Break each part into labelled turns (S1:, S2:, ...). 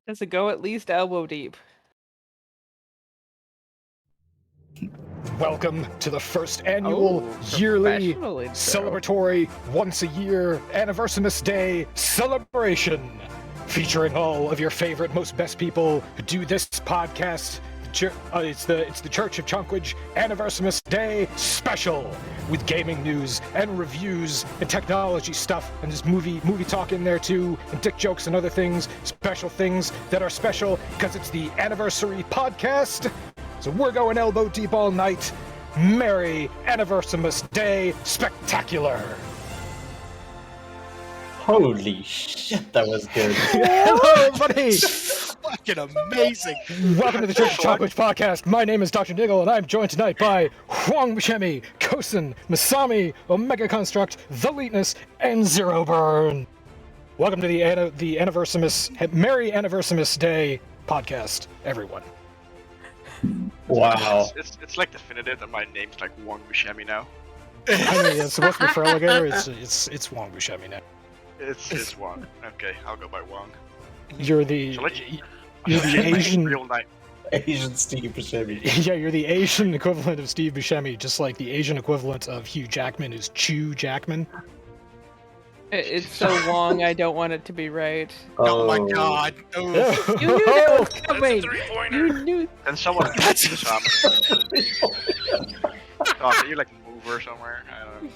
S1: Does it go at least elbow deep?
S2: Welcome to the first annual yearly celebratory once-a-year ANIVERSAMUS Day celebration, featuring all of your favorite, most best people who do this podcast. It's the Church of Chonkwij ANIVERSAMUS Day special, with gaming news and reviews and technology stuff, and there's movie talk in there too, and dick jokes and other things, special things that are special because it's the anniversary podcast. So we're going elbow deep all night. Merry ANIVERSAMUS Day Spectacular!
S3: Holy shit, that was good.
S2: Hello, everybody!
S4: Fucking amazing!
S2: Welcome to the Church of Chonkwij podcast. My name is DrNiggle, and I'm joined tonight by Masami, Kosen, Masami, OmegaConstruct, The Leetness, and Zero Burn. Welcome to the ANIVERSAMUS, Merry ANIVERSAMUS Day podcast, everyone.
S3: Wow.
S4: It's like definitive that my name's like Wong Buscemi now.
S2: I mean, it's supposed to be Freligatr. It's Wong Buscemi now.
S4: It's Wong. Okay, I'll go by Wong.
S2: You're the Asian
S4: real name.
S3: Asian Steve Buscemi.
S2: Yeah, you're the Asian equivalent of Steve Buscemi, just like the Asian equivalent of Hugh Jackman is Chew Jackman.
S1: It's so long, I don't want it to be right.
S4: Oh my god. Oh.
S1: You knew that was coming! You knew...
S4: And someone gets this up. Oh, you like move or somewhere? I don't know.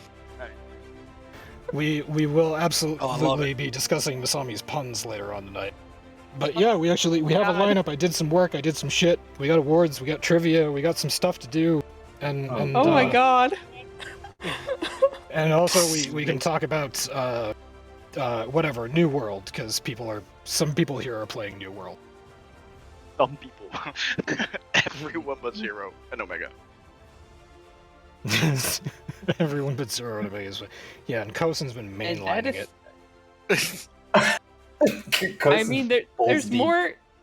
S2: We will absolutely be discussing Masami's puns later on tonight. But yeah, we have a lineup. I did some work, I did some shit. We got awards, we got trivia, we got some stuff to do. And
S1: oh my god.
S2: And also we can talk about whatever, New World, because some people here are playing New World.
S4: Some people. Everyone but Zero and Omega.
S2: Everyone but Zero and Omega. Yeah, and Kosen's been mainlining it.
S1: I mean,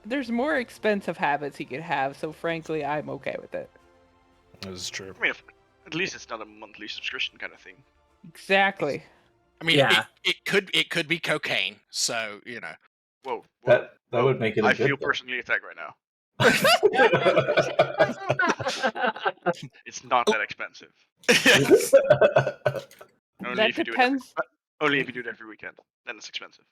S1: there's more expensive habits he could have, so frankly, I'm okay with it.
S2: This is true.
S4: I mean, at least it's not a monthly subscription kind of thing.
S1: Exactly.
S5: I mean,
S3: yeah.
S5: it could be cocaine, so you know.
S4: Whoa.
S3: That would make it.
S4: I feel personally attacked right now. It's not that expensive.
S1: That depends.
S4: Only if you do it every weekend, then it's expensive.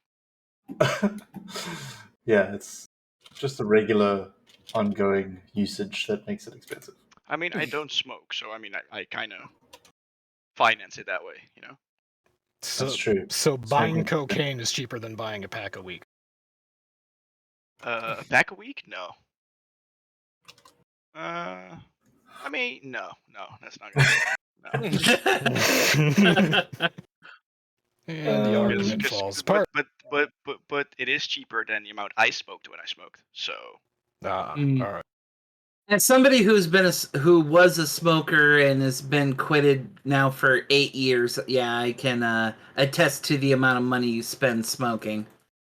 S3: Yeah, it's just a regular, ongoing usage that makes it expensive.
S4: I mean, I don't smoke, so I mean, I kind of finance it that way, you know.
S3: That's true.
S2: So buying cocaine is cheaper than buying a pack a week.
S4: A pack a week? No. I mean, no, that's not good. No.
S2: And the argument falls apart.
S4: But it is cheaper than the amount I smoked when I smoked. So.
S2: All right.
S6: As somebody who was a smoker and has been quitted now for 8 years, yeah, I can attest to the amount of money you spend smoking.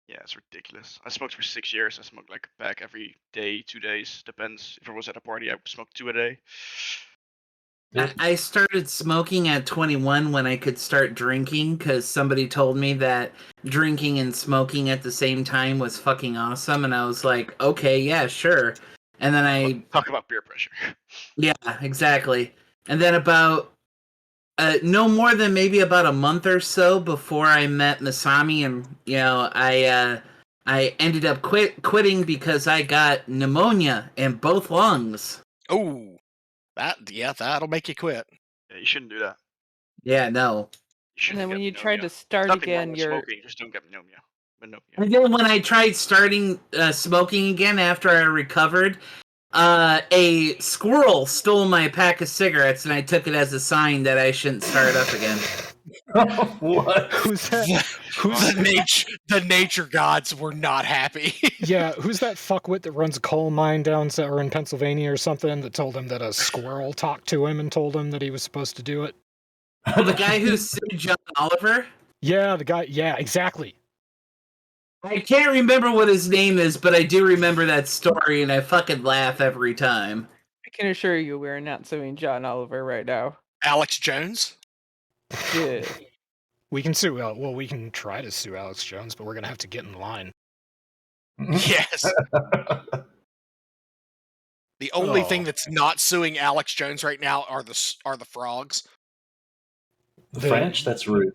S4: Yeah, it's ridiculous. I smoked for 6 years. I smoked like a pack every day, 2 days. Depends. If I was at a party, I smoked 2 a day.
S6: I started smoking at 21 when I could start drinking because somebody told me that drinking and smoking at the same time was fucking awesome, and I was like, okay, yeah, sure. And then
S4: talk about peer pressure.
S6: Yeah, exactly. And then about no more than maybe about a month or so before I met Masami, and you know, I ended up quitting because I got pneumonia in both lungs.
S5: Oh, that'll make you quit.
S4: Yeah, you shouldn't do that.
S6: Yeah, no.
S1: And then when you tried to start again, you're
S4: smoking. Just don't get pneumonia.
S6: And then when I tried starting smoking again after I recovered, a squirrel stole my pack of cigarettes, and I took it as a sign that I shouldn't start up again.
S3: What?
S2: Who's that?
S5: The nature gods were not happy.
S2: Yeah, who's that fuckwit that runs a coal mine down or in Pennsylvania or something that told him that a squirrel talked to him and told him that he was supposed to do it?
S6: Oh, the guy who sued John Oliver?
S2: Yeah, the guy. Yeah, exactly.
S6: I can't remember what his name is, but I do remember that story, and I fucking laugh every time.
S1: I can assure you we're not suing John Oliver right now.
S5: Alex Jones?
S1: Yeah.
S2: We can sue. Well, we can try to sue Alex Jones, but we're gonna have to get in line.
S5: Yes. The only thing that's not suing Alex Jones right now are the frogs.
S3: The French? That's rude.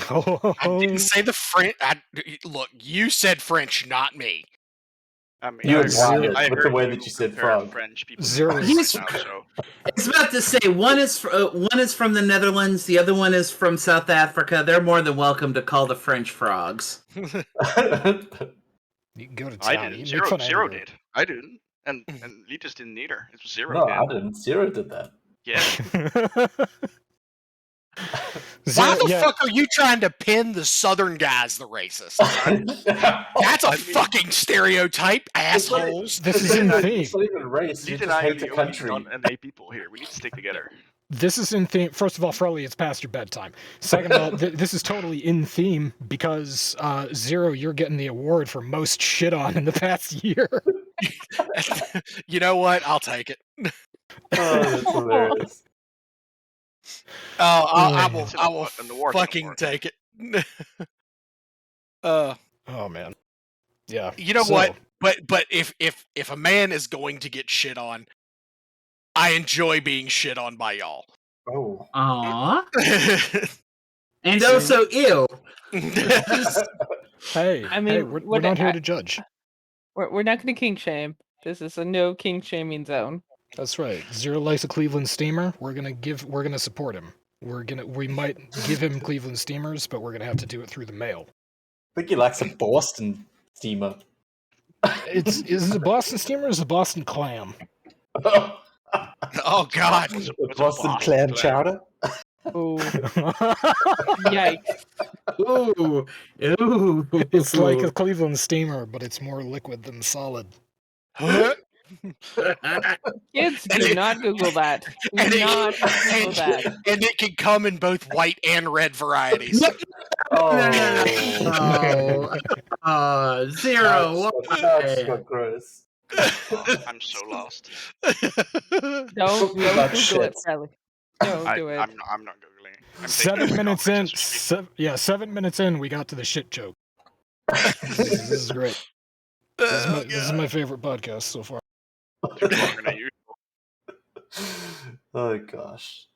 S5: I didn't say the French. Look, you said French, not me.
S4: I mean,
S3: You
S4: I
S3: implied
S4: agree.
S3: it with the way that you said
S4: compare
S3: frog.
S4: French people
S2: Zero.
S4: right now, so.
S6: I was about to say one is from the Netherlands, the other one is from South Africa. They're more than welcome to call the French frogs.
S2: You can go to
S4: I
S2: town.
S4: didn't.
S2: You make fun of
S4: Zero
S2: anybody.
S4: did. I didn't. And Litas didn't either. It was Zero.
S3: No,
S4: did.
S3: I didn't. Zero did that.
S4: Yeah.
S5: Why the fuck are you trying to pin the Southern guys the racist? That's a fucking stereotype, assholes.
S2: This is in theme.
S3: It's not even race. You
S4: Lita
S3: just
S4: and I are
S3: hate the
S4: the only
S3: country.
S4: non-NA people here. We need to stick together.
S2: This is in theme. First of all, Frelly, it's past your bedtime. Second of all, this is totally in theme because Zero, you're getting the award for most shit on in the past year.
S5: You know what? I'll take it.
S3: Oh, that's hilarious.
S5: Oh, I will
S4: An award,
S5: fucking take it.
S2: Oh man, yeah.
S5: You know what? But if a man is going to get shit on, I enjoy being shit on by y'all.
S3: Oh.
S6: Aww. And also, ew.
S2: Hey,
S1: I mean,
S2: hey, we're not here to judge.
S1: We're not going to king shame. This is a no king shaming zone.
S2: That's right. Zero likes a Cleveland steamer. We're gonna support him. We might give him Cleveland steamers, but we're gonna have to do it through the mail.
S3: I think he likes a Boston steamer.
S2: Is it a Boston steamer or is it a Boston clam?
S5: Oh God!
S3: Boston clam chowder.
S1: Ooh. Yikes.
S6: Ooh. Ooh.
S2: It's like a Cleveland steamer, but it's more liquid than solid.
S1: Kids, do not Google that. Do not Google that.
S5: And it can come in both white and red varieties.
S6: Zero.
S3: That's so gross.
S4: I'm so lost.
S1: Don't
S3: Talking about
S1: Google
S3: shit.
S1: it, Sally. Don't do it.
S4: I'm not googling it. I'm
S2: 7 minutes in. 7 minutes in, we got to the shit joke. This is great. This is my favorite podcast so far.
S4: longer than usual.
S3: Oh gosh,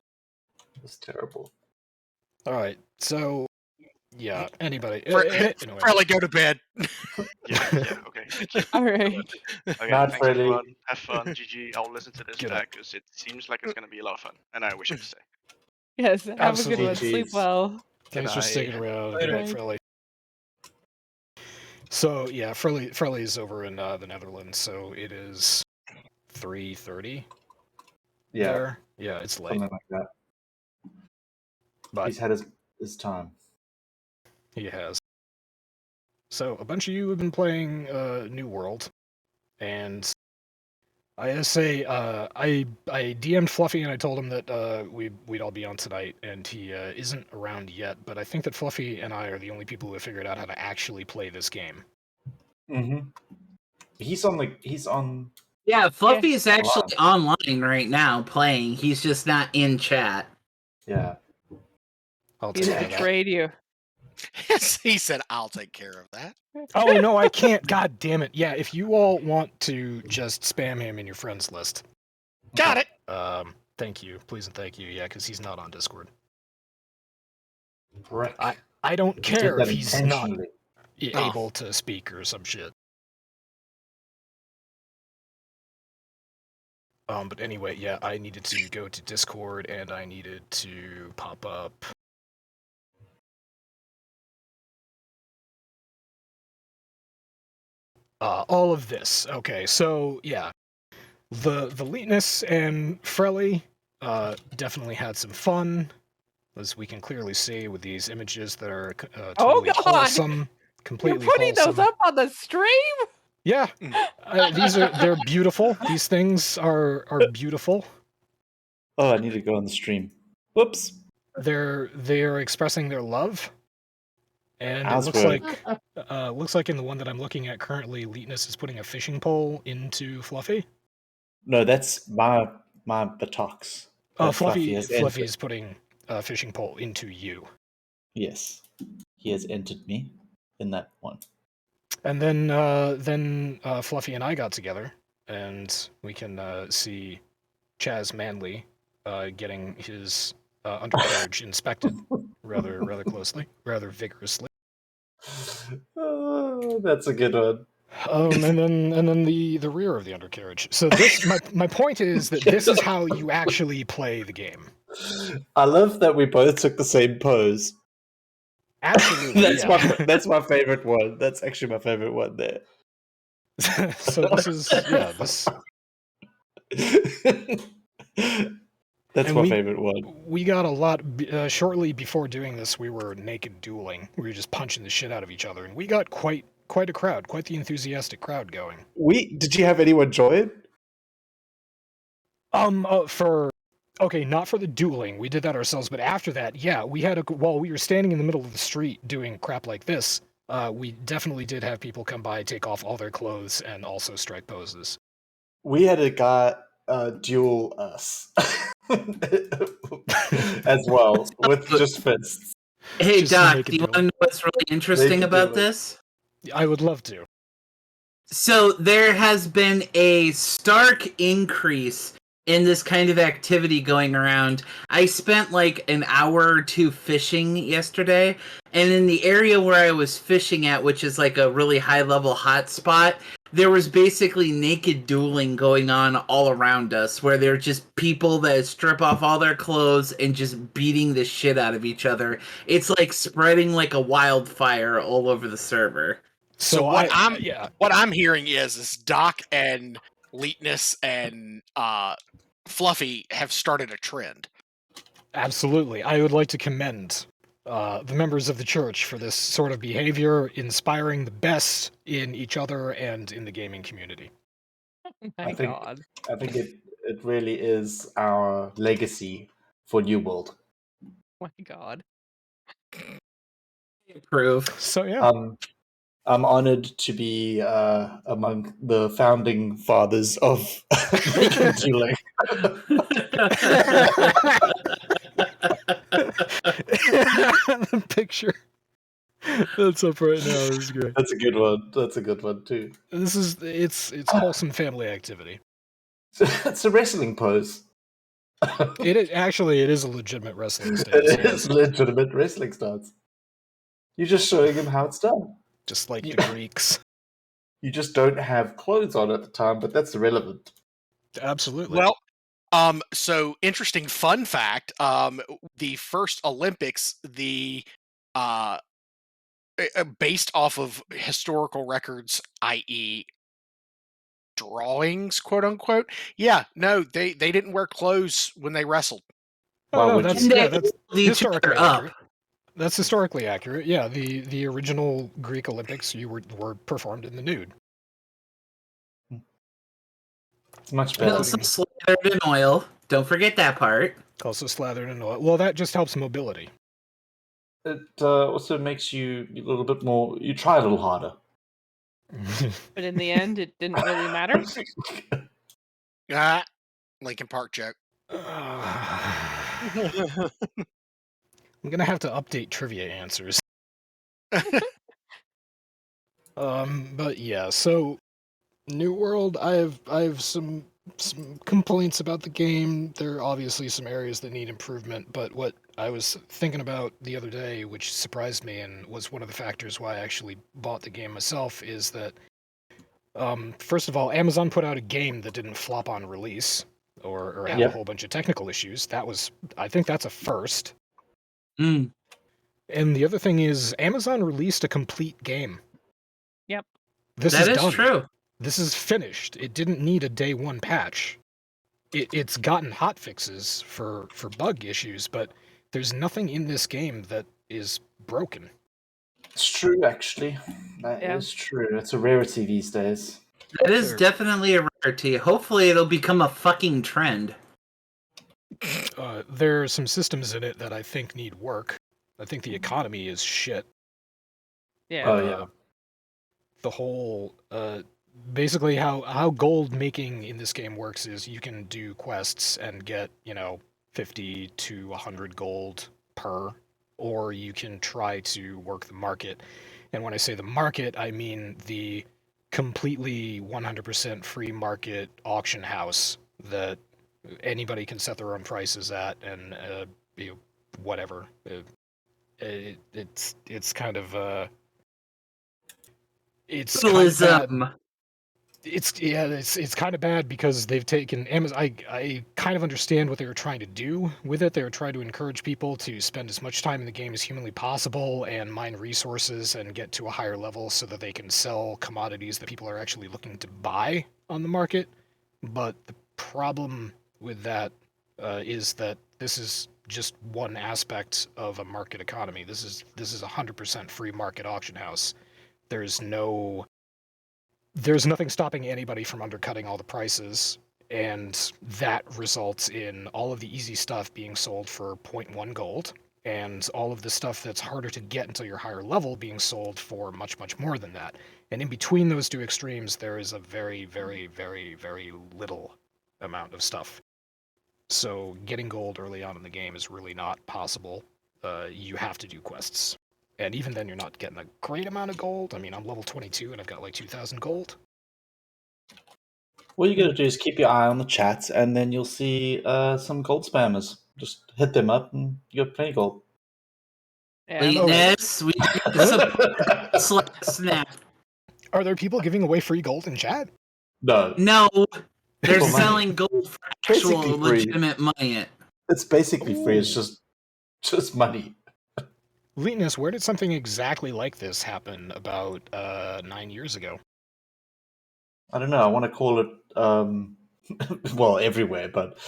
S3: that's terrible.
S2: All right, so yeah. Anybody?
S5: Anyway. Probably go to bed.
S4: Yeah. Okay. Thank you.
S1: All right.
S4: Okay,
S3: Not
S4: thanks
S3: Freddy.
S4: everyone. Have fun. GG. I'll listen to this
S2: Good
S4: back because it seems like it's gonna be a lot of fun, and I wish I could stay.
S1: Yes, have a
S2: Absolutely.
S1: good one. Sleep
S3: Jeez.
S1: well.
S2: Thanks for
S4: Good
S2: sticking
S4: night.
S2: around.
S5: Later.
S2: Good night, Frelly. So yeah, Frelly's over in the Netherlands, so it is 3:30
S3: Yeah,
S2: there. Yeah, it's late,
S3: something like that.
S2: but
S3: He's had his time.
S2: he has. So a bunch of you have been playing New World, and I gotta say, I DM'd Fluffy and I told him that we'd all be on tonight, and he isn't around yet. But I think that Fluffy and I are the only people who have figured out how to actually play this game.
S3: Mm-hmm. He's on.
S6: Yeah, Fluffy is actually online right now playing. He's just not in chat.
S3: Yeah.
S2: I'll
S1: He's
S2: take care of that.
S1: betrayed you.
S5: He said, "I'll take care of that."
S2: Oh no, I can't. God damn it. Yeah, if you all want to just spam him in your friends list.
S5: Got it.
S2: Thank you. Please and thank you. Yeah, because he's not on Discord.
S3: Brick.
S2: I don't care
S3: Did
S2: if
S3: that
S2: he's not
S3: intentionally.
S2: able to speak or some shit. But anyway, yeah, I needed to go to Discord and I needed to pop up. All of this. Okay, so yeah, the Leetness and Frelly definitely had some fun, as we can clearly see with these images that are totally
S1: God!
S2: wholesome, completely
S1: You're putting
S2: wholesome.
S1: those up on the stream?
S2: Yeah, they're beautiful. These things are beautiful.
S3: Oh, I need to go on the stream. Whoops.
S2: They're expressing their love, and it looks like in the one that I'm looking at currently, Leetness is putting a fishing pole into Fluffy.
S3: No, that's my buttocks.
S2: Oh, Fluffy
S3: has
S2: is
S3: entered.
S2: putting a fishing pole into you.
S3: Yes, he has entered me in that one.
S2: And then Fluffy and I got together, and we can see Chaz Manley getting his undercarriage inspected rather closely, rather vigorously.
S3: Oh, that's a good one.
S2: And then the rear of the undercarriage. So this my point is that this is how you actually play the game.
S3: I love that we both took the same pose.
S2: Absolutely.
S3: That's my favorite one. That's actually my favorite one there.
S2: So this is this.
S3: That's my favorite one.
S2: We got a lot shortly before doing this. We were naked dueling. We were just punching the shit out of each other, and we got quite a crowd, quite the enthusiastic crowd going.
S3: Did you have anyone join?
S2: Not for the dueling. We did that ourselves, but after that, yeah, we had while we were standing in the middle of the street doing crap like this, we definitely did have people come by, take off all their clothes, and also strike poses.
S3: We had a guy duel us as well with just fists.
S6: Hey, Doc, do you want to know what's really interesting about this?
S2: I would love to.
S6: So there has been a stark increase in this kind of activity going around. I spent like an hour or two fishing yesterday, and in the area where I was fishing at, which is like a really high-level hotspot, there was basically naked dueling going on all around us, where there are just people that strip off all their clothes and just beating the shit out of each other. It's like spreading like a wildfire all over the server.
S5: So what I'm hearing is Doc and Leetness and Fluffy have started a trend.
S2: Absolutely. I would like to commend the members of the church for this sort of behavior, inspiring the best in each other and in the gaming community.
S3: I think it really is our legacy for New World.
S1: Oh my god.
S6: Approve.
S2: So yeah.
S3: I'm honored to be among the founding fathers of dueling.
S2: The picture that's up right now is great.
S3: That's a good one. That's a good one too.
S2: It's wholesome family activity.
S3: It's a wrestling pose.
S2: It is a legitimate wrestling stance.
S3: It is legitimate wrestling stance. You're just showing him how it's done.
S2: Just like the Greeks.
S3: You just don't have clothes on at the time, but that's irrelevant.
S2: Absolutely.
S5: Well, so interesting fun fact, the first Olympics, based off of historical records, i.e. drawings, quote unquote. Yeah, no, they didn't wear clothes when they wrestled.
S2: Oh, no, that's historically accurate. That's historically accurate. Yeah, the original Greek Olympics were performed in the nude.
S3: It's much better.
S6: Also slathered in oil. Don't forget that part.
S2: Also slathered in oil. Well, that just helps mobility.
S3: It also makes you a little bit more. You try a little harder.
S1: But in the end, it didn't really matter.
S5: Linkin Park joke.
S2: I'm gonna have to update trivia answers. But yeah, so New World, I have some complaints about the game. There are obviously some areas that need improvement, but what I was thinking about the other day, which surprised me and was one of the factors why I actually bought the game myself, is that first of all, Amazon put out a game that didn't flop on release or have a whole bunch of technical issues. I think that's a first.
S6: Mm.
S2: And the other thing is, Amazon released a complete game.
S1: Yep.
S2: That is done.
S6: True.
S2: This is finished. It didn't need a day one patch. It's gotten hotfixes for bug issues, but there's nothing in this game that is broken.
S3: It's true, actually. That is true. It's a rarity these days.
S6: It is definitely a rarity. Hopefully it'll become a fucking trend.
S2: There are some systems in it that I think need work. I think the economy is shit.
S1: Yeah.
S3: Oh, yeah.
S2: The whole... basically, how gold making in this game works is you can do quests and get, 50 to 100 gold per, or you can try to work the market. And when I say the market, I mean the completely 100% free market auction house that anybody can set their own prices at, and whatever. It's kind of it's kind of bad. It's kind of bad because they've taken Amazon. I kind of understand what they were trying to do with it. They were trying to encourage people to spend as much time in the game as humanly possible and mine resources and get to a higher level so that they can sell commodities that people are actually looking to buy on the market. But the problem with that is that this is just one aspect of a market economy. This is 100% free market auction house. There's nothing stopping anybody from undercutting all the prices, and that results in all of the easy stuff being sold for 0.1 gold, and all of the stuff that's harder to get until you're higher level being sold for much, much more than that. And in between those two extremes, there is a very, very, very, very little amount of stuff. So getting gold early on in the game is really not possible. You have to do quests. And even then, you're not getting a great amount of gold. I mean, I'm level 22 and I've got like 2,000 gold.
S3: What you gotta do is keep your eye on the chat, and then you'll see some gold spammers. Just hit them up, and you got plenty of gold.
S6: Yes, we snap.
S2: Are there people giving away free gold in chat?
S3: No.
S6: No, they're selling gold for actual legitimate money.
S3: It's basically free. It's just money.
S2: Leetness, where did something exactly like this happen about 9 years ago?
S3: I don't know. I want to call it, well, everywhere, but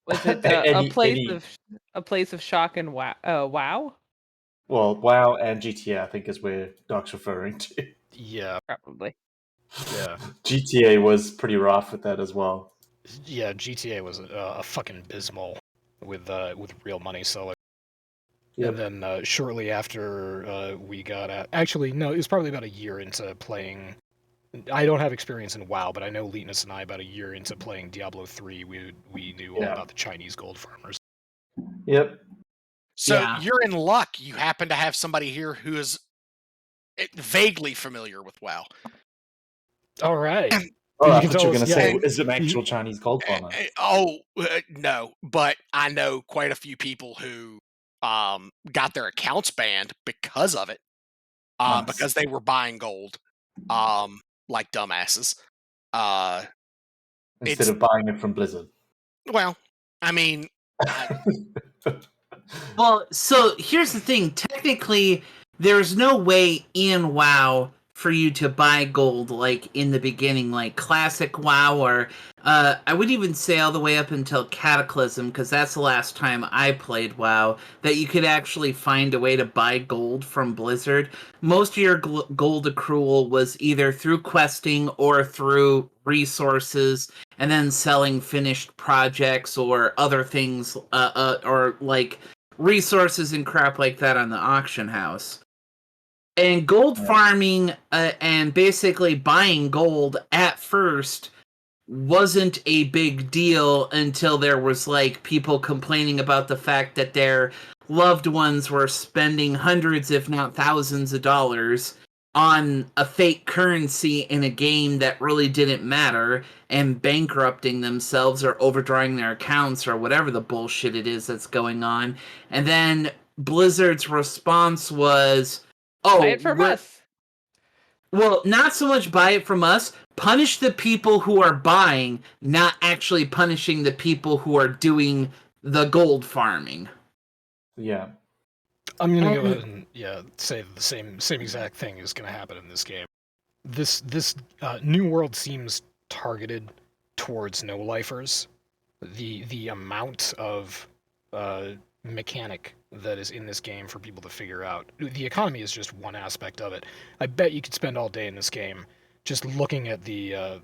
S1: was it a place of shock and wow?
S3: Well, WoW and GTA, I think, is where Doc's referring to.
S2: Yeah,
S1: probably.
S2: Yeah,
S3: GTA was pretty rough with that as well.
S2: Yeah, GTA was a fucking abysmal with real money sellers. Yep. And then shortly after we got out... Actually, no, it was probably about a year into playing... I don't have experience in WoW, but I know Leetness and I, about a year into playing Diablo 3, we knew all about the Chinese gold farmers.
S3: Yep.
S5: So you're in luck. You happen to have somebody here who is vaguely familiar with WoW.
S2: All right.
S3: Oh, I thought you were going to say, is it an actual Chinese gold farmer?
S5: No, but I know quite a few people who got their accounts banned because of it, because they were buying gold like dumbasses.
S3: Instead of buying it from Blizzard.
S5: Well, I mean...
S6: Well, so here's the thing. Technically, there's no way in WoW for you to buy gold like in the beginning, like classic WoW, or I would even say all the way up until Cataclysm, because that's the last time I played WoW, that you could actually find a way to buy gold from Blizzard. Most of your gold accrual was either through questing or through resources, and then selling finished projects or other things, or like resources and crap like that on the auction house. And gold farming and basically buying gold at first wasn't a big deal until there was like people complaining about the fact that their loved ones were spending hundreds if not thousands of dollars on a fake currency in a game that really didn't matter, and bankrupting themselves or overdrawing their accounts or whatever the bullshit it is that's going on. And then Blizzard's response was,
S1: buy it from us.
S6: Well, not so much buy it from us. Punish the people who are buying, not actually punishing the people who are doing the gold farming.
S3: Yeah.
S2: I'm gonna go ahead and say the same exact thing is gonna happen in this game. This new world seems targeted towards no-lifers. The amount of mechanic that is in this game for people to figure out. The economy is just one aspect of it. I bet you could spend all day in this game just looking at the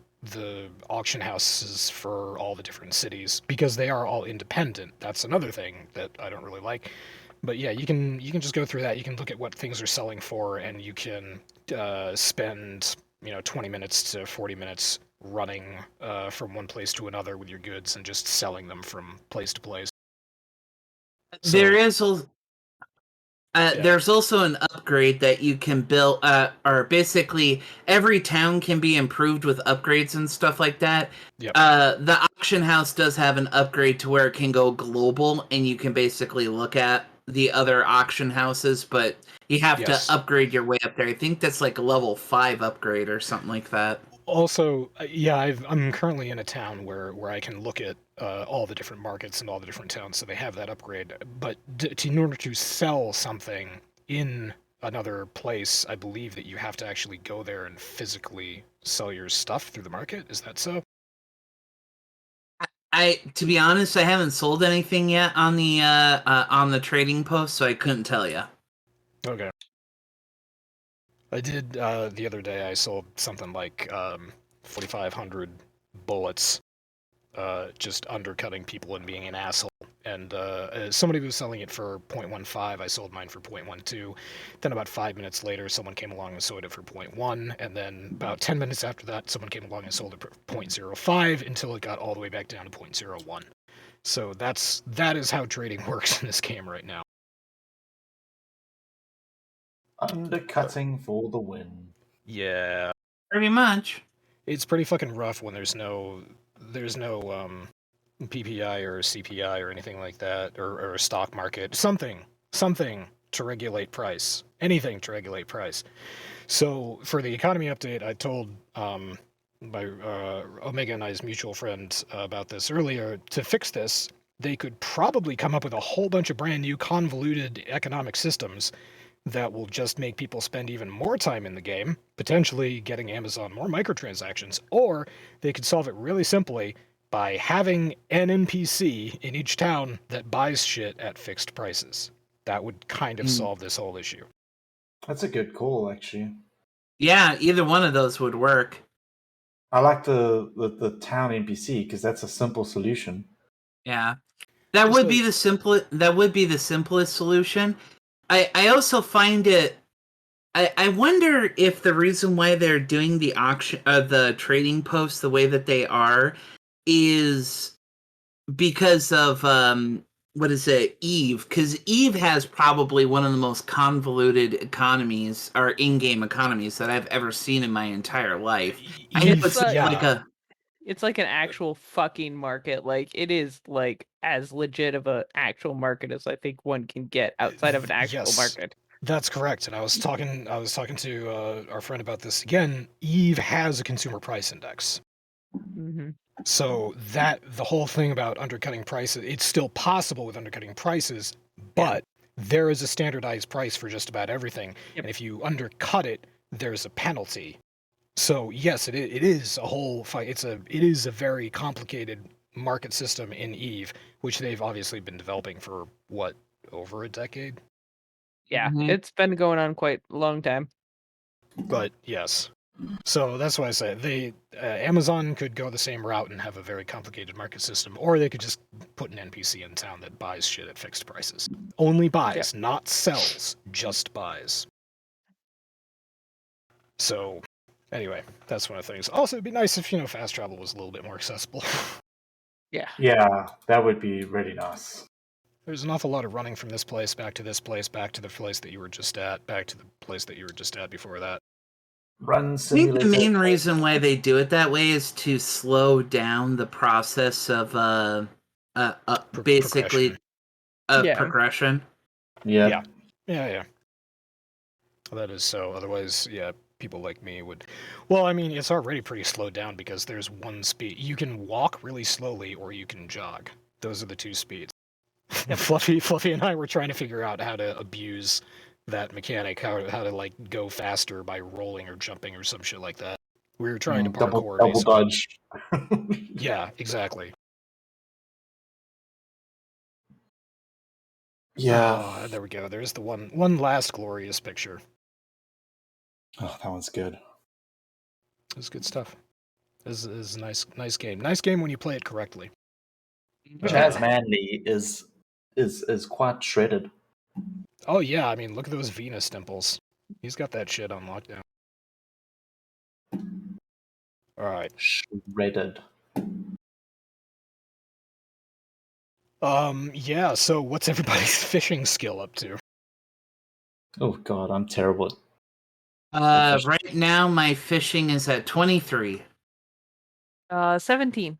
S2: auction houses for all the different cities, because they are all independent. That's another thing that I don't really like. But yeah, you can just go through that. You can look at what things are selling for, and you can spend 20 minutes to 40 minutes running from one place to another with your goods and just selling them from place to place.
S6: There is a There's also an upgrade that you can build, or basically every town can be improved with upgrades and stuff like that.
S2: Yep.
S6: The auction house does have an upgrade to where it can go global, and you can basically look at the other auction houses, but you have to upgrade your way up there. I think that's like a level 5 upgrade or something like that.
S2: Also, I'm currently in a town where I can look at all the different markets and all the different towns, so they have that upgrade. But in order to sell something in another place, I believe that you have to actually go there and physically sell your stuff through the market. Is that so?
S6: To be honest, I haven't sold anything yet on the trading post, so I couldn't tell you.
S2: Okay. I did the other day. I sold something like 4,500 bullets, just undercutting people and being an asshole. And somebody was selling it for 0.15. I sold mine for 0.12. Then about 5 minutes later, someone came along and sold it for 0.1. And then about 10 minutes after that, someone came along and sold it for 0.05 until it got all the way back down to 0.01. So that is how trading works in this game right now.
S3: Undercutting for the win.
S2: Yeah.
S6: Pretty much.
S2: It's pretty fucking rough when there's no PPI or CPI or anything like that, or a stock market, something to regulate price, anything to regulate price. So for the economy update, I told my Omega and I's mutual friend about this earlier. To fix this, they could probably come up with a whole bunch of brand new convoluted economic systems that will just make people spend even more time in the game, potentially getting Amazon more microtransactions, or they could solve it really simply by having an NPC in each town that buys shit at fixed prices. That would kind of solve this whole issue.
S3: That's a good call, actually.
S6: Yeah, either one of those would work.
S3: I like the town NPC because that's a simple solution.
S6: Yeah, that would be the simplest solution. I also find it. I wonder if the reason why they're doing the auction, the trading posts the way that they are, is because of what is it, Eve? Because Eve has probably one of the most convoluted economies or in-game economies that I've ever seen in my entire life. I know it's like a.
S1: It's like an actual fucking market. Like, it is like as legit of an actual market as I think one can get outside of an actual market.
S2: That's correct. And I was talking to our friend about this again. Eve has a consumer price index.
S1: Mm-hmm.
S2: So that the whole thing about undercutting prices, it's still possible with undercutting prices, but there is a standardized price for just about everything. Yep. And if you undercut it, there's a penalty. So yes, it is a whole fight. It is a very complicated market system in Eve, which they've obviously been developing for what, over a decade?
S1: Yeah, It's been going on quite a long time.
S2: But yes. So that's why I say Amazon could go the same route and have a very complicated market system, or they could just put an NPC in town that buys shit at fixed prices. Only buys, not sells, just buys. So anyway, that's one of the things. Also, it'd be nice if, fast travel was a little bit more accessible.
S1: Yeah.
S3: Yeah, that would be really nice.
S2: There's an awful lot of running from this place, back to this place, back to the place that you were just at, back to the place that you were just at before that.
S3: Run
S6: simulator. I think the main reason why they do it that way is to slow down the process of basically progression.
S2: Yeah. That is so. Otherwise, people like me would. Well, I mean, it's already pretty slowed down because there's one speed. You can walk really slowly, or you can jog. Those are the two speeds. Fluffy and I were trying to figure out how to abuse that mechanic, how to like go faster by rolling or jumping or some shit like that. We were trying to parkour.
S3: Double dodge.
S2: Yeah, exactly.
S3: Yeah.
S2: There we go. There's the one last glorious picture.
S3: Oh, that one's good.
S2: It was good stuff. This is a nice game. Nice game when you play it correctly.
S3: Chaz Manley is quite shredded.
S2: Oh yeah, I mean, look at those Venus dimples. He's got that shit on lockdown. All right.
S3: Shredded.
S2: Yeah, so what's everybody's fishing skill up to?
S3: Oh god, I'm terrible.
S6: Right now my fishing is at 23.
S1: 17.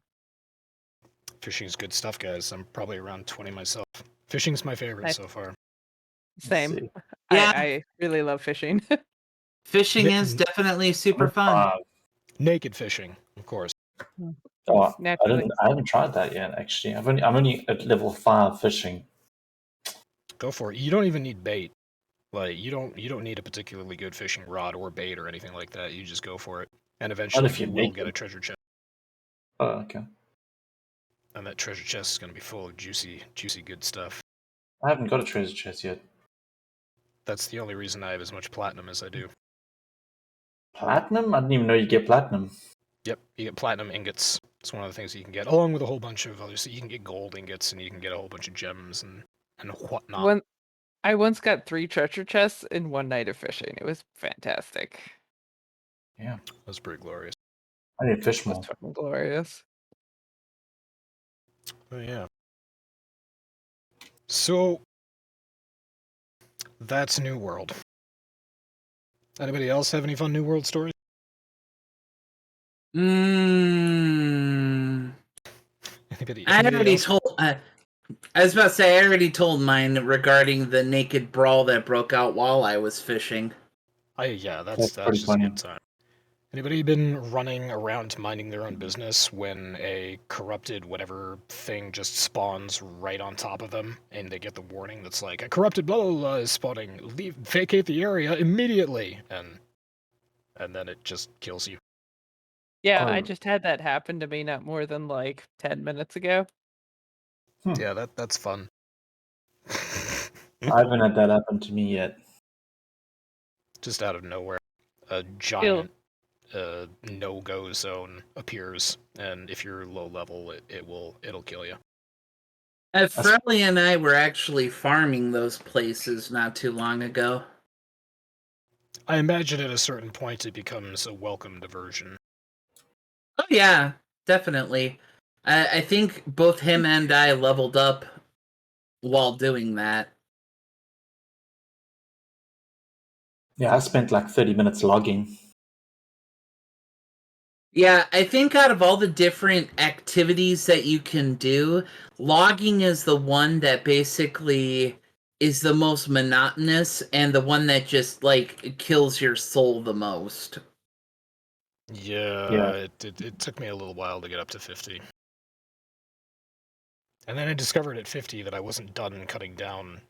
S2: Fishing's good stuff, guys. I'm probably around 20 myself. Fishing's my favorite so far.
S1: Same.
S6: Yeah.
S1: I really love fishing.
S6: Fishing is definitely super fun.
S2: Naked fishing, of course.
S3: Oh, I haven't tried that yet. Actually, I'm only at level 5 fishing.
S2: Go for it. You don't even need bait. Like you don't need a particularly good fishing rod or bait or anything like that. You just go for it, and eventually
S3: if you
S2: will
S3: make
S2: get
S3: it.
S2: a treasure chest.
S3: Oh, okay.
S2: And that treasure chest is going to be full of juicy good stuff.
S3: I haven't got a treasure chest yet.
S2: That's the only reason I have as much platinum as I do.
S3: Platinum? I didn't even know you get platinum.
S2: Yep, you get platinum ingots. It's one of the things that you can get, along with a whole bunch of others. So you can get gold ingots, and you can get a whole bunch of gems and whatnot.
S1: I once got 3 treasure chests in one night of fishing. It was fantastic.
S3: Yeah.
S2: That was pretty glorious.
S3: I need to fish more.
S1: It was fucking glorious.
S2: Oh, yeah. So, that's New World. Anybody else have any fun New World stories?
S6: I already told. I was about to say I already told mine regarding the naked brawl that broke out while I was fishing.
S2: Yeah, that's just a good time. Anybody been running around minding their own business when a corrupted whatever thing just spawns right on top of them, and they get the warning that's like, a corrupted blah blah blah is spawning, vacate the area immediately, and then it just kills you.
S1: Yeah, I just had that happen to me not more than like 10 minutes ago.
S2: Yeah, that's fun.
S3: I haven't had that happen to me yet.
S2: Just out of nowhere, a giant no-go zone appears, and if you're low level, it'll kill you.
S6: Frelly and I were actually farming those places not too long ago.
S2: I imagine at a certain point it becomes a welcome diversion.
S6: Oh yeah, definitely. I think both him and I leveled up while doing that.
S3: Yeah, I spent like 30 minutes logging.
S6: Yeah, I think out of all the different activities that you can do, logging is the one that basically is the most monotonous and the one that just like kills your soul the most.
S2: Yeah. It took me a little while to get up to 50. And then I discovered at 50 that I wasn't done cutting down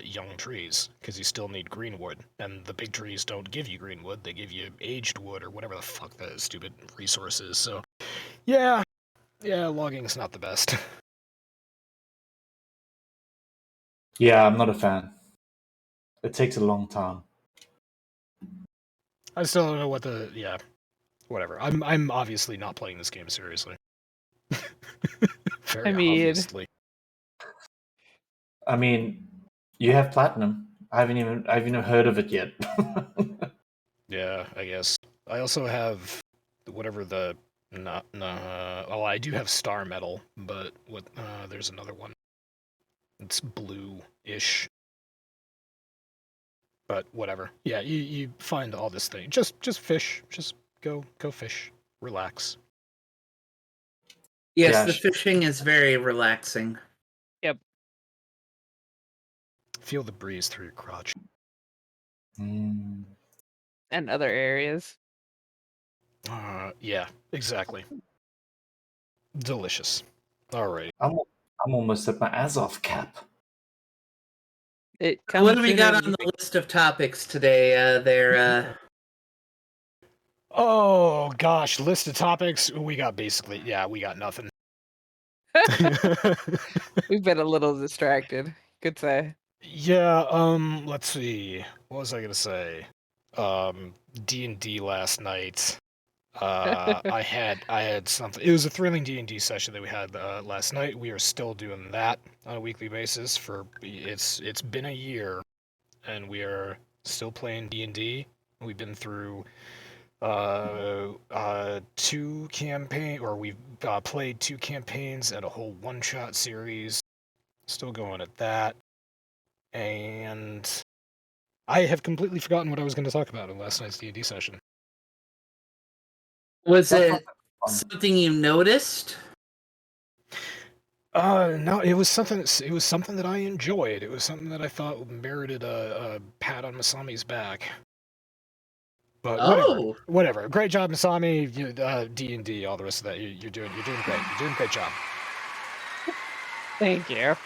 S2: young trees, because you still need green wood, and the big trees don't give you green wood, they give you aged wood, or whatever the fuck that stupid resource is, so... Yeah, logging's not the best.
S3: Yeah, I'm not a fan. It takes a long time.
S2: I still don't know what the... yeah. Whatever. I'm obviously not playing this game seriously. Very obviously.
S3: I mean, you have platinum. I haven't even heard of it yet.
S2: Yeah, I guess. I also have whatever the... well, I do have star metal, but there's another one. It's blue-ish. But whatever. Yeah, you find all this thing. Just fish. Just go fish. Relax.
S6: Yes, the fishing is very relaxing.
S1: Yep.
S2: Feel the breeze through your crotch.
S1: And other areas.
S2: Yeah, exactly. Delicious. Alright.
S3: I'm almost at my Azov cap.
S6: What do we got on the list of topics today, there?
S2: Oh, gosh, list of topics? We got nothing.
S1: We've been a little distracted, could say.
S2: Yeah, let's see. What was I gonna say? D&D last night. I had something. It was a thrilling D&D session that we had last night. We are still doing that on a weekly basis for it's been a year, and we are still playing D&D. We've been through 2 campaign, or we've played 2 campaigns and a whole one-shot series. Still going at that, and I have completely forgotten what I was going to talk about in last night's D&D session.
S6: Was it something you noticed?
S2: No, it was something. It was something that I enjoyed. It was something that I thought merited a pat on Masami's back. But whatever. Great job, Masami. D&D, all the rest of that. You're doing great. You're doing a great job.
S1: Thank you.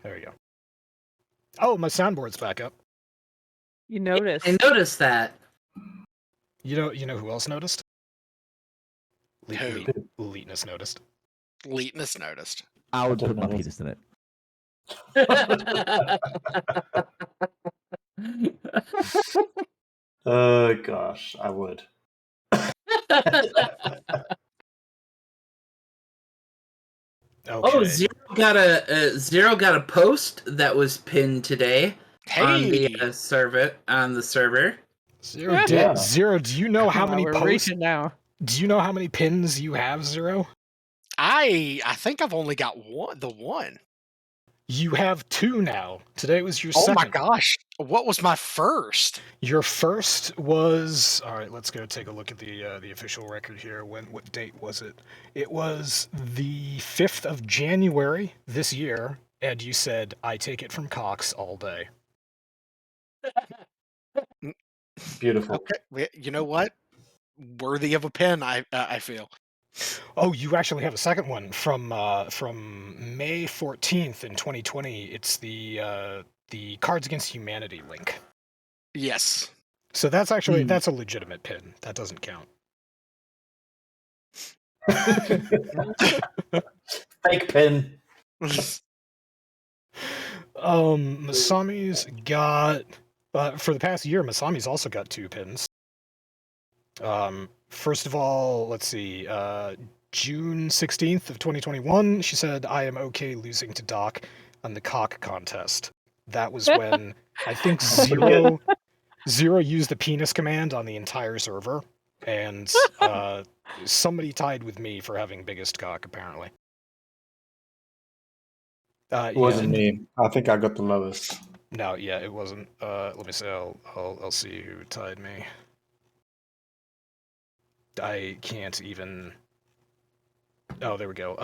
S2: There you go. Oh, my soundboard's back up.
S1: You noticed.
S6: I noticed that.
S2: You know who else noticed? Leetness noticed.
S5: Leetness noticed.
S7: I would put my penis in it.
S3: Oh gosh, I would.
S2: Okay.
S6: Oh, Zero got a post that was pinned today on the server.
S2: Zero, do you know how many posts
S1: now?
S2: Do you know how many pins you have, Zero?
S5: I think I've only got one. You
S2: have 2 now. Today was your second.
S5: Oh my gosh. What was my first?
S2: Your first was... Alright, let's go take a look at the official record here. What date was it? It was the 5th of January this year, and you said, I take it from Cox all day.
S3: Beautiful.
S5: Okay, you know what? Worthy of a pin, I feel.
S2: Oh, you actually have a second one from May 14th in 2020. It's the Cards Against Humanity link.
S5: Yes.
S2: So that's actually that's a legitimate pin. That doesn't count.
S3: Fake pin.
S2: Masami's got for the past year. Masami's also got 2 pins. First of all, let's see, June 16th of 2021, she said, I am okay losing to Doc on the cock contest. That was when I think Zero used the penis command on the entire server, and somebody tied with me for having biggest cock, apparently.
S3: It wasn't me. I think I got the lowest.
S2: No, yeah, it wasn't. Let me see, I'll see who tied me. I can't even... Oh, there we go.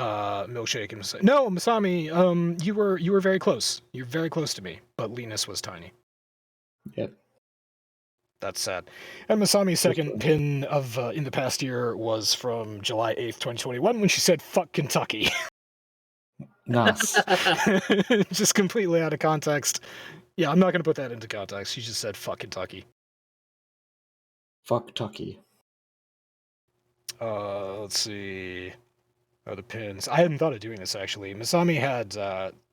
S2: Milkshake and Masami. No, Masami, you were very close. You're very close to me, but Linus was tiny.
S3: Yep.
S2: That's sad. And Masami's second pin of in the past year was from July 8th, 2021, when she said, fuck Kentucky.
S3: Nice.
S2: Just completely out of context. Yeah, I'm not going to put that into context. She just said, fuck Kentucky.
S3: Fuck Tucky.
S2: Let's see. Oh, the pins. I hadn't thought of doing this, actually. Masami had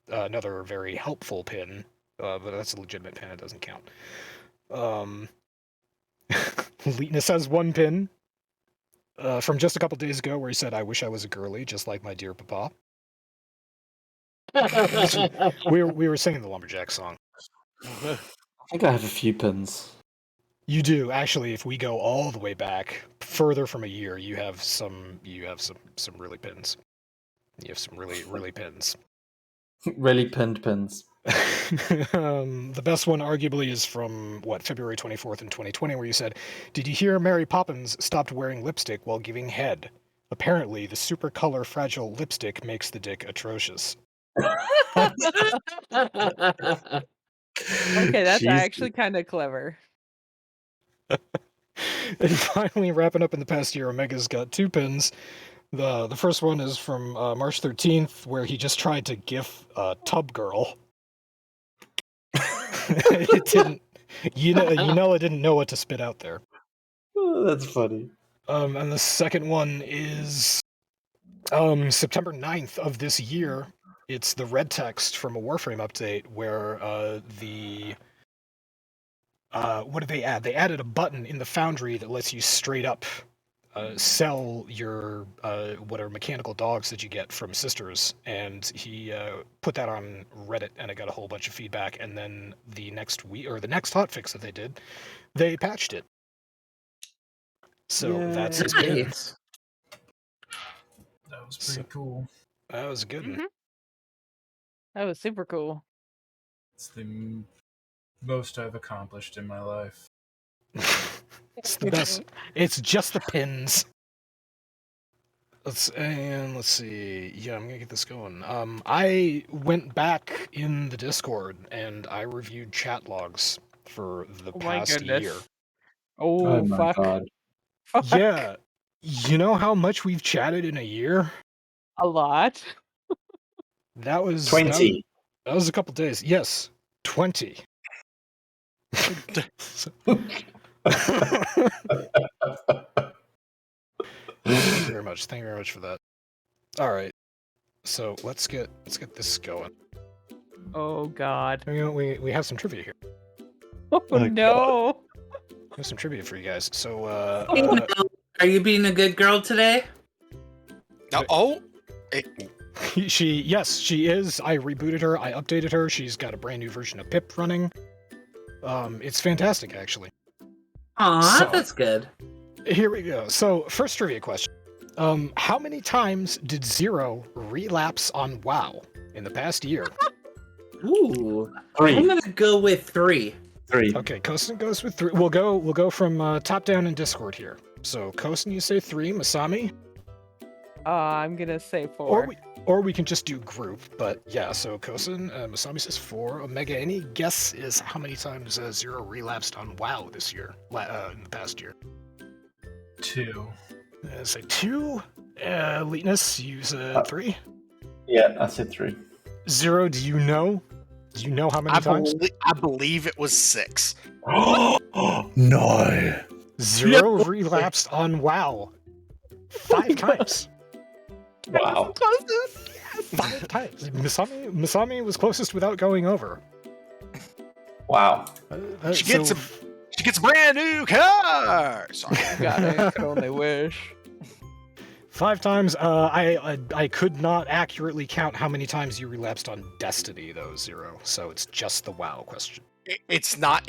S2: another very helpful pin, but that's a legitimate pin. It doesn't count. Leetness has 1 pin from just a couple days ago where he said, I wish I was a girly, just like my dear papa. we were singing the Lumberjack song.
S3: I think I have a few pins.
S2: You do, actually. If we go all the way back, further from a year, you have some really pins. You have some really pins.
S3: Really pinned pins.
S2: The best one, arguably, is from February 24th in 2020, where you said, "Did you hear Mary Poppins stopped wearing lipstick while giving head? Apparently, the super color fragile lipstick makes the dick atrocious."
S1: Okay, that's actually kind of clever.
S2: And finally, wrapping up in the past year, Omega's got 2 pins. The first one is from March 13th, where he just tried to gif Tub Girl. It didn't. Unella didn't know what to spit out there.
S3: Oh, that's funny.
S2: And the second one is September 9th of this year. It's the red text from a Warframe update where what did they add? They added a button in the Foundry that lets you straight up sell your what are mechanical dogs that you get from Sisters, and he put that on Reddit, and it got a whole bunch of feedback. And then the next week, or the next hotfix that they did, they patched it. So that's his pins.
S8: That was pretty cool.
S2: That was a good one.
S1: That was super cool.
S8: It's the
S7: most I've accomplished in my life.
S2: It's the best. It's just the pins. Let's see. Yeah, I'm gonna get this going. I went back in the Discord and I reviewed chat logs for the past year.
S1: Oh
S3: my
S1: fuck.
S3: God.
S1: Fuck.
S2: Yeah. You know how much we've chatted in a year?
S1: A lot.
S2: That was
S3: 20.
S2: That was a couple days. Yes, 20. Thank you very much. Thank you very much for that. All right. So let's get this going.
S1: Oh god.
S2: We have some trivia here.
S1: Oh no.
S2: We have some trivia for you guys. So
S6: are you being a good girl today?
S2: Yes, she is. I rebooted her. I updated her. She's got a brand new version of Pip running. It's fantastic, actually.
S6: Aw, that's good.
S2: Here we go. So, first trivia question. How many times did Zero relapse on WoW in the past year?
S6: Ooh.
S3: 3.
S6: I'm gonna go with 3.
S3: 3.
S2: Okay, Kosen goes with 3. We'll go from top down in Discord here. So, Kosen, you say 3. Masami?
S1: I'm gonna say 4.
S2: Or we can just do group, but yeah, so Kosen, Masami says 4. Omega, any guess is how many times Zero relapsed on WoW this year, in the past year?
S7: 2.
S2: Say 2. Leetness, you said 3.
S3: Yeah, I said 3.
S2: Zero, do you know? Do you know how many times?
S5: I believe it was 6.
S3: No.
S2: Zero relapsed on WoW 5 times.
S3: Wow.
S2: 5 times. Masami was closest without going over.
S3: Wow.
S5: She gets a brand new car. Sorry.
S1: God, I could only wish.
S2: 5 times. I could not accurately count how many times you relapsed on Destiny, though, Zero. So it's just the WoW question.
S5: It's not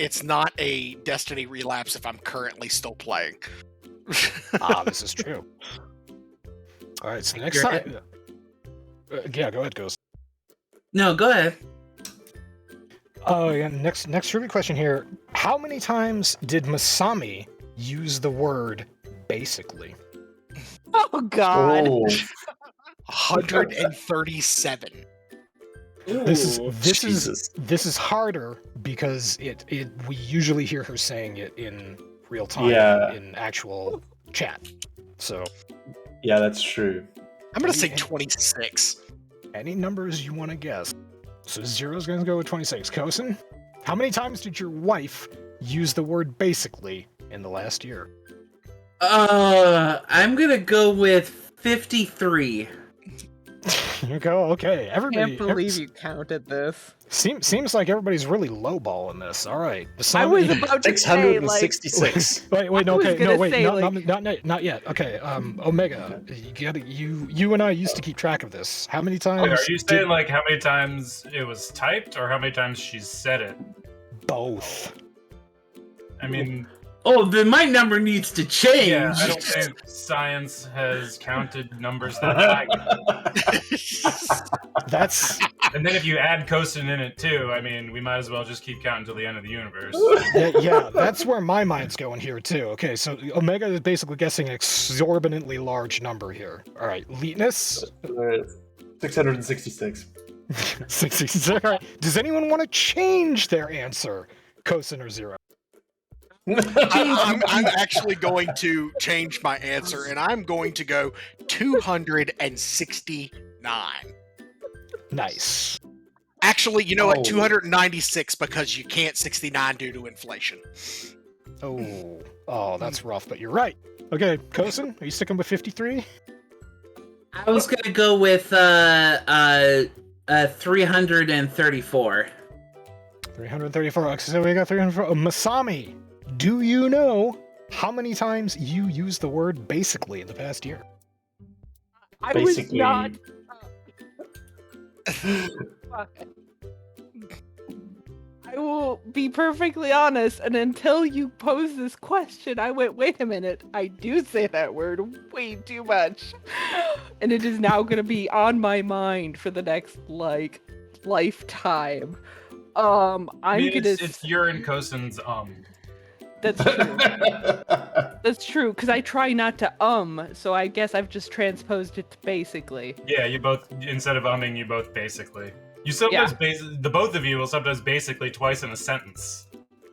S5: a Destiny relapse if I'm currently still playing.
S2: This is true. All right, so next time. Yeah, go ahead, Ghost.
S6: No, go ahead.
S2: Oh, yeah. Next trivia question here. How many times did Masami use the word basically?
S1: Oh god.
S3: Oh.
S5: 137.
S2: This
S3: Jesus.
S2: is harder because we usually hear her saying it in real time in actual chat. So
S3: Yeah, that's true.
S5: I'm gonna say 26.
S2: Any numbers you want to guess. So Zero's gonna go with 26. Kosen, how many times did your wife use the word basically in the last year?
S6: I'm gonna go with 53.
S2: You go, okay. Everybody.
S1: Can't believe you counted this.
S2: Seems like everybody's really lowballing this. All right.
S1: I was about to say, like...
S3: 666.
S2: Wait, no, okay, no, wait,
S1: say,
S2: not yet. Okay, Omega, you and I used to keep track of this. How many times?
S7: Wait, are you saying like how many times it was typed, or how many times she's said it?
S2: Both.
S7: I mean...
S6: Oh, then my number needs to change.
S7: Yeah, I don't think science has counted numbers that high.
S2: That's...
S7: And then if you add Kosen in it too, I mean, we might as well just keep counting till the end of the universe.
S2: Yeah, that's where my mind's going here too. Okay, so Omega is basically guessing an exorbitantly large number here. All right, Leetness?
S3: 666.
S2: 66. All right. Does anyone want to change their answer? Kosen or Zero?
S5: I'm actually going to change my answer, and I'm going to go 269.
S2: Nice.
S5: Actually, you know what? 296 because you can't 69 due to inflation.
S2: Oh, that's rough, but you're right. Okay, Kosen, are you sticking with 53?
S6: I was gonna go with 334.
S2: 334. Okay, so we got 334. Masami, do you know how many times you used the word basically in the past year?
S1: I
S3: Basically.
S1: was not... Fuck. I will be perfectly honest, and until you posed this question, I went, wait a minute, I do say that word way too much. And it is now going to be on my mind for the next, lifetime. I'm gonna.
S7: It's you're in Kosen's
S1: That's true. That's true, because I try not to so I guess I've just transposed it to basically.
S7: Yeah, you both, instead of umming, you both basically. You sometimes the both of you will sometimes basically twice in a sentence.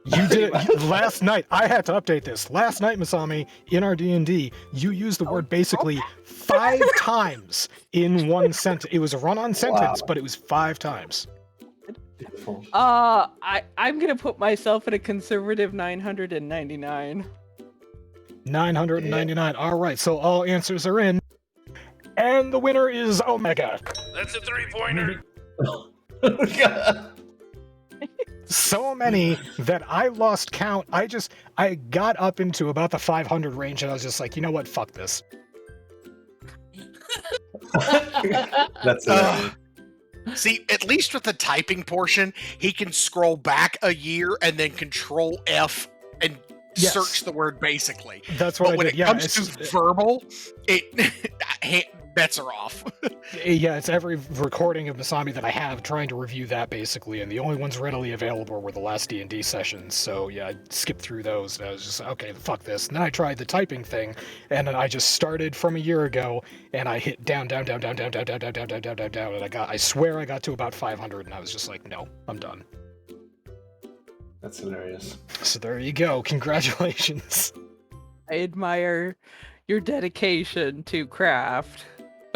S2: You did it last night. I had to update this. Last night, Masami, in our D&D, you used the word basically 5 times in one sentence. It was a run-on sentence, but it was 5 times.
S3: Beautiful.
S1: I'm gonna put myself at a conservative 999.
S2: 999. All right, so all answers are in. And the winner is Omega.
S5: That's a 3-pointer.
S2: So many that I lost count. I got up into about the 500 range and I was just like, you know what? Fuck this.
S3: That's it.
S5: See, at least with the typing portion, he can scroll back a year and then Control F and search the word basically.
S2: That's what
S5: but when
S2: I did.
S5: it comes to verbal, bets are off.
S2: Yeah, it's every recording of Masami that I have trying to review that basically, and the only ones readily available were the last D&D sessions. So yeah, I skipped through those and I was just okay, fuck this. And then I tried the typing thing, and then I just started from a year ago, and I hit down, and I swear I got to about 500, and I was just like, no, I'm done.
S3: That's hilarious.
S2: So there you go. Congratulations.
S1: I admire your dedication to craft.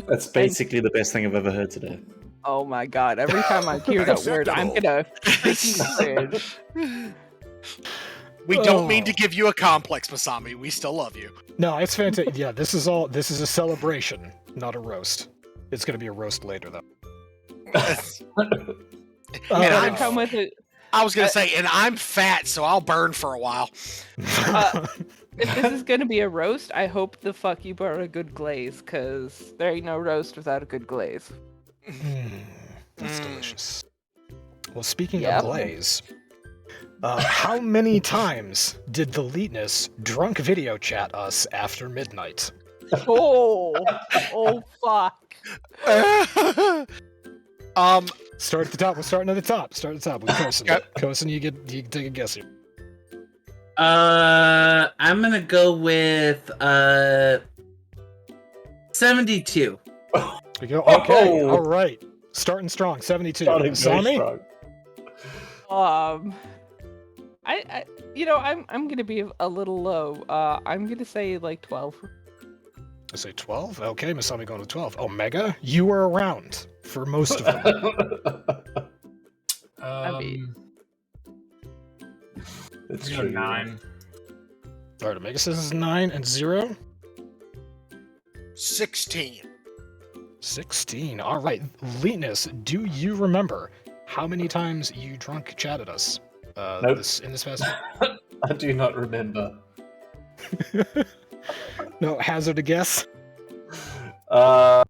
S3: That's basically the best thing I've ever heard today.
S1: Oh my god, every time I hear that word, I'm gonna freaking cringe.
S5: We don't mean to give you a complex, Masami. We still love you.
S2: No, it's fantastic. Yeah, this is a celebration, not a roast. It's gonna be a roast later, though.
S1: And come with it.
S5: I was gonna say, and I'm fat, so I'll burn for a while.
S1: If this is gonna be a roast, I hope the fuck you brought a good glaze, because there ain't no roast without a good glaze.
S2: That's delicious. Well, speaking of glaze, how many times did the Leetness drunk video chat us after midnight?
S1: Oh fuck.
S2: Start at the top. We're starting at the top. Start at the top with Kosen. Kosen, you take a guess here.
S6: I'm gonna go with 72.
S2: There you go. Okay, all right. Starting strong. 72. Masami?
S1: I'm gonna be a little low. I'm gonna say like 12.
S2: I say 12. Okay, Masami going to 12. Omega, you were around for most of them.
S3: It's
S7: true. 9.
S2: All right, Omega says it's 9 and 0.
S5: 16.
S2: 16. All right, Leetness, do you remember how many times you drunk chatted us
S3: Nope.
S2: in this past
S3: I do not remember.
S2: No, hazard a guess?
S3: 10.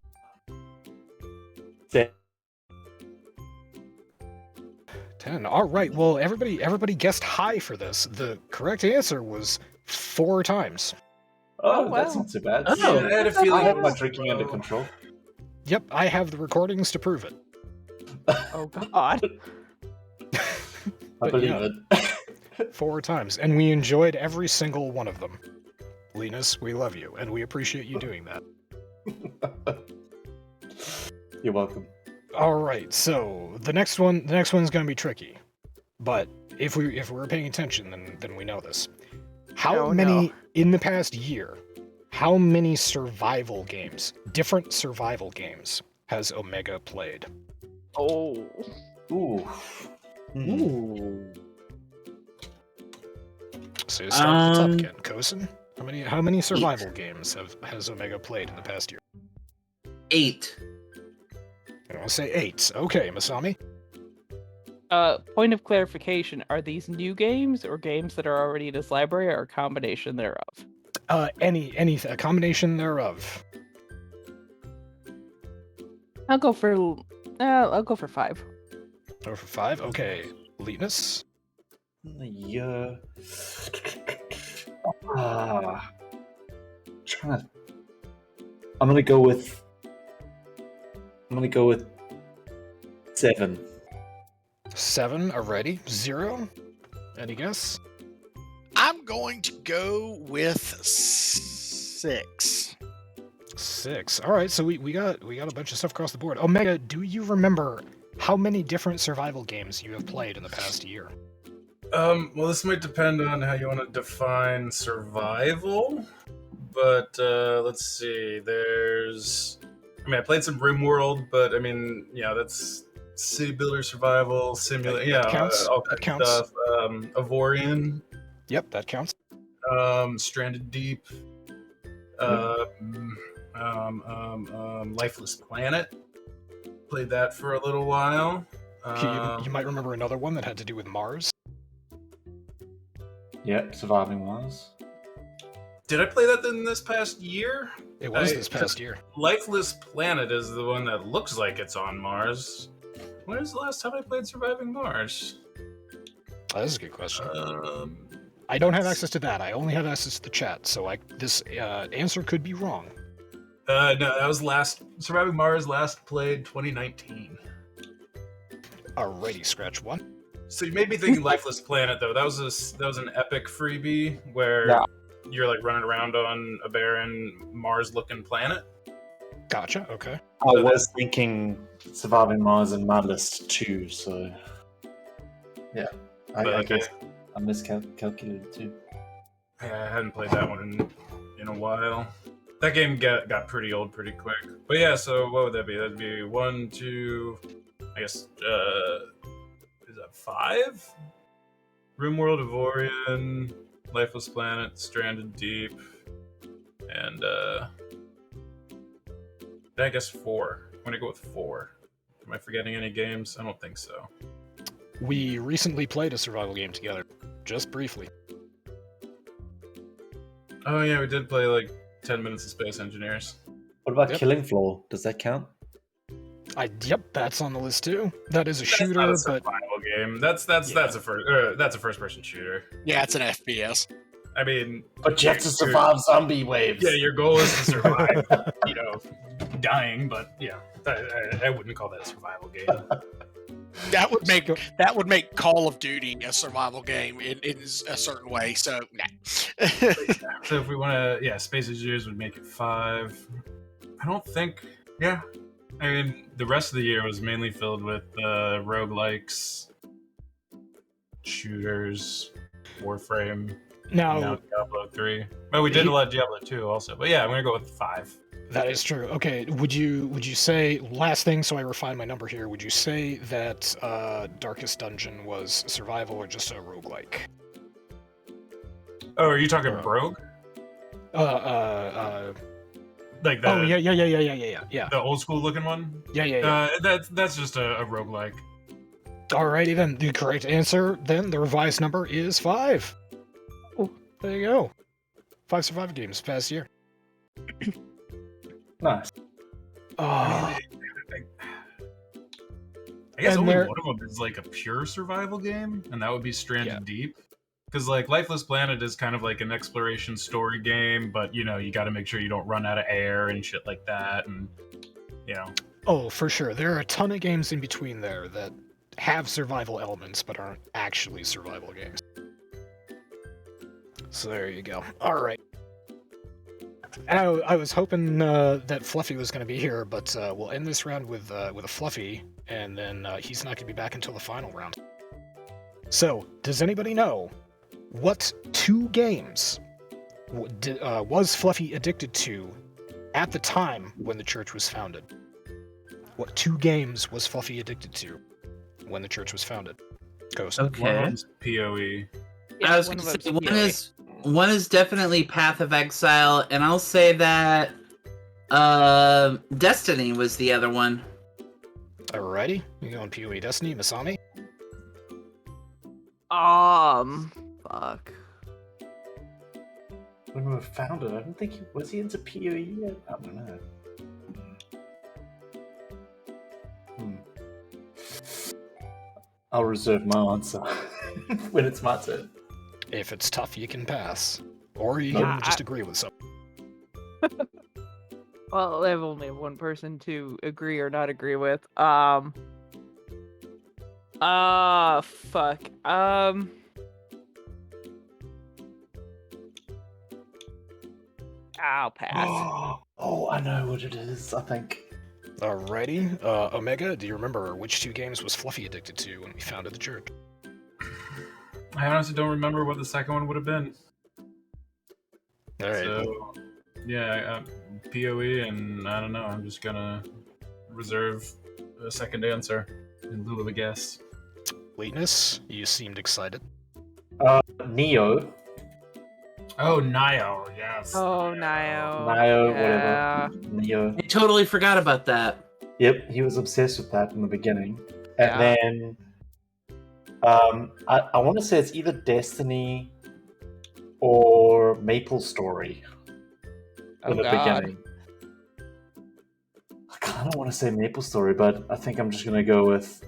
S2: 10. All right, well, everybody guessed high for this. The correct answer was 4 times.
S3: Oh,
S1: wow.
S3: that's not too bad.
S6: Oh,
S3: I had a feeling I have my drinking under control.
S2: Yep, I have the recordings to prove it.
S1: Oh god.
S3: I believe it.
S2: 4 times, and we enjoyed every single one of them. Linus, we love you, and we appreciate you doing that.
S3: You're welcome.
S2: All right, so the next one's going to be tricky, but if we're paying attention, then we know this. How many in the past year? How many survival games, different survival games, has Omega played?
S1: Oh.
S3: Ooh.
S6: Ooh.
S2: So you start at the top again, Kosen. How many survival games has Omega played in the past year?
S6: 8.
S2: I want to say 8. Okay, Masami.
S1: Point of clarification: are these new games or games that are already in his library, or a combination thereof?
S2: A combination thereof.
S1: I'll go for 5.
S2: Over 5. Okay, Leetness.
S3: Yeah. I'm gonna go with 7.
S2: 7 already. 0. Any guess?
S5: I'm going to go with 6.
S2: 6. All right, so we got a bunch of stuff across the board. Omega, do you remember how many different survival games you have played in the past year?
S7: Well, this might depend on how you want to define survival, but let's see. I played some RimWorld, but I mean, yeah, that's city builder survival simulator. Yeah,
S2: counts.
S7: all kinds of stuff. Avorion.
S2: Yep, that counts.
S7: Stranded Deep. Lifeless Planet. Played that for a little while.
S2: You might remember another one that had to do with Mars.
S3: Yep, Surviving Mars.
S7: Did I play that in this past year?
S2: It was this past year.
S7: Lifeless Planet is the one that looks like it's on Mars. When was the last time I played Surviving Mars?
S2: Oh, this is a good question. I don't have access to that. I only have access to the chat, so this answer could be wrong.
S7: No, that was Surviving Mars last played 2019.
S2: Alrighty, scratch 1.
S7: So you made me think Lifeless Planet though. That was an epic freebie where you're like running around on a barren Mars-looking planet.
S2: Gotcha. Okay.
S3: I was thinking Surviving Mars and my list too. So yeah, I guess I miscalculated too.
S7: Yeah, I hadn't played that one in a while. That game got pretty old pretty quick. But yeah, so what would that be? That'd be 1, 2, I guess, is that 5? RimWorld, Avorion, Lifeless Planet, Stranded Deep, and I guess 4. I'm gonna go with 4. Am I forgetting any games? I don't think so.
S2: We recently played a survival game together, just briefly.
S7: Oh yeah, we did play like 10 Minutes of Space Engineers.
S3: What about Killing Floor? Does that count?
S2: Yep, that's on the list too. That is a shooter,
S7: not a survival game. That's a first person shooter.
S5: Yeah, it's an FPS.
S7: I mean,
S3: but you have to survive zombie waves.
S7: Yeah, your goal is to survive. Dying, but yeah, I wouldn't call that a survival game.
S5: That would make Call of Duty a survival game in a certain way. So, nah.
S7: So if we want to, Space Engineers would make it 5. I don't think. Yeah, I mean, the rest of the year was mainly filled with roguelikes, shooters, Warframe. Now Diablo 3. But we did a lot of Diablo 2 also. But yeah, I'm gonna go with 5.
S2: That is true. Okay, would you say, last thing, so I refine my number here, would you say that Darkest Dungeon was survival or just a roguelike?
S7: Oh, are you talking Rogue? Like the,
S2: oh yeah.
S7: The old school looking one?
S2: Yeah.
S7: That's just a roguelike.
S2: Alrighty then, the correct answer then, the revised number is 5. Oh, there you go. 5 survival games past year.
S3: Nice.
S7: I guess only one of them is like a pure survival game, and that would be Stranded Deep. Because like Lifeless Planet is kind of like an exploration story game, but you got to make sure you don't run out of air and shit like that, and
S2: Oh, for sure. There are a ton of games in between there that have survival elements, but aren't actually survival games. So there you go. All right. I was hoping that Fluffy was going to be here, but we'll end this round with a Fluffy, and then he's not going to be back until the final round. So, does anybody know what 2 games was Fluffy addicted to at the time when the church was founded? What 2 games was Fluffy addicted to when the church was founded? Kosen.
S6: Okay.
S7: One of them's PoE.
S6: I was going to say, one is definitely Path of Exile, and I'll say that Destiny was the other one.
S2: Alrighty, you go on PoE Destiny, Masami?
S1: Fuck.
S3: When we were founded, I don't think was he into PoE yet? I don't know. I'll reserve my answer when it's my turn.
S2: If it's tough, you can pass. Or you can just agree with something.
S1: Well, I have only one person to agree or not agree with. Fuck. I'll pass.
S3: Oh, I know what it is, I think.
S2: Alrighty. Omega, do you remember which 2 games was Fluffy addicted to when we founded the church?
S7: I honestly don't remember what the second one would have been.
S2: Alright.
S7: So, yeah, PoE, and I don't know. I'm just gonna reserve a second answer in lieu of a guess.
S2: Lateness, you seemed excited.
S3: Neo.
S7: Oh, Nio, yes.
S1: Oh, Nio.
S3: Nio,
S1: Yeah.
S3: whatever. Neo.
S6: I totally forgot about that.
S3: Yep, he was obsessed with that in the beginning. And
S1: Yeah.
S3: then I want to say it's either Destiny or Maple Story
S1: Oh,
S3: in the
S1: God.
S3: beginning. I kind of want to say Maple Story, but I think I'm just going to go with...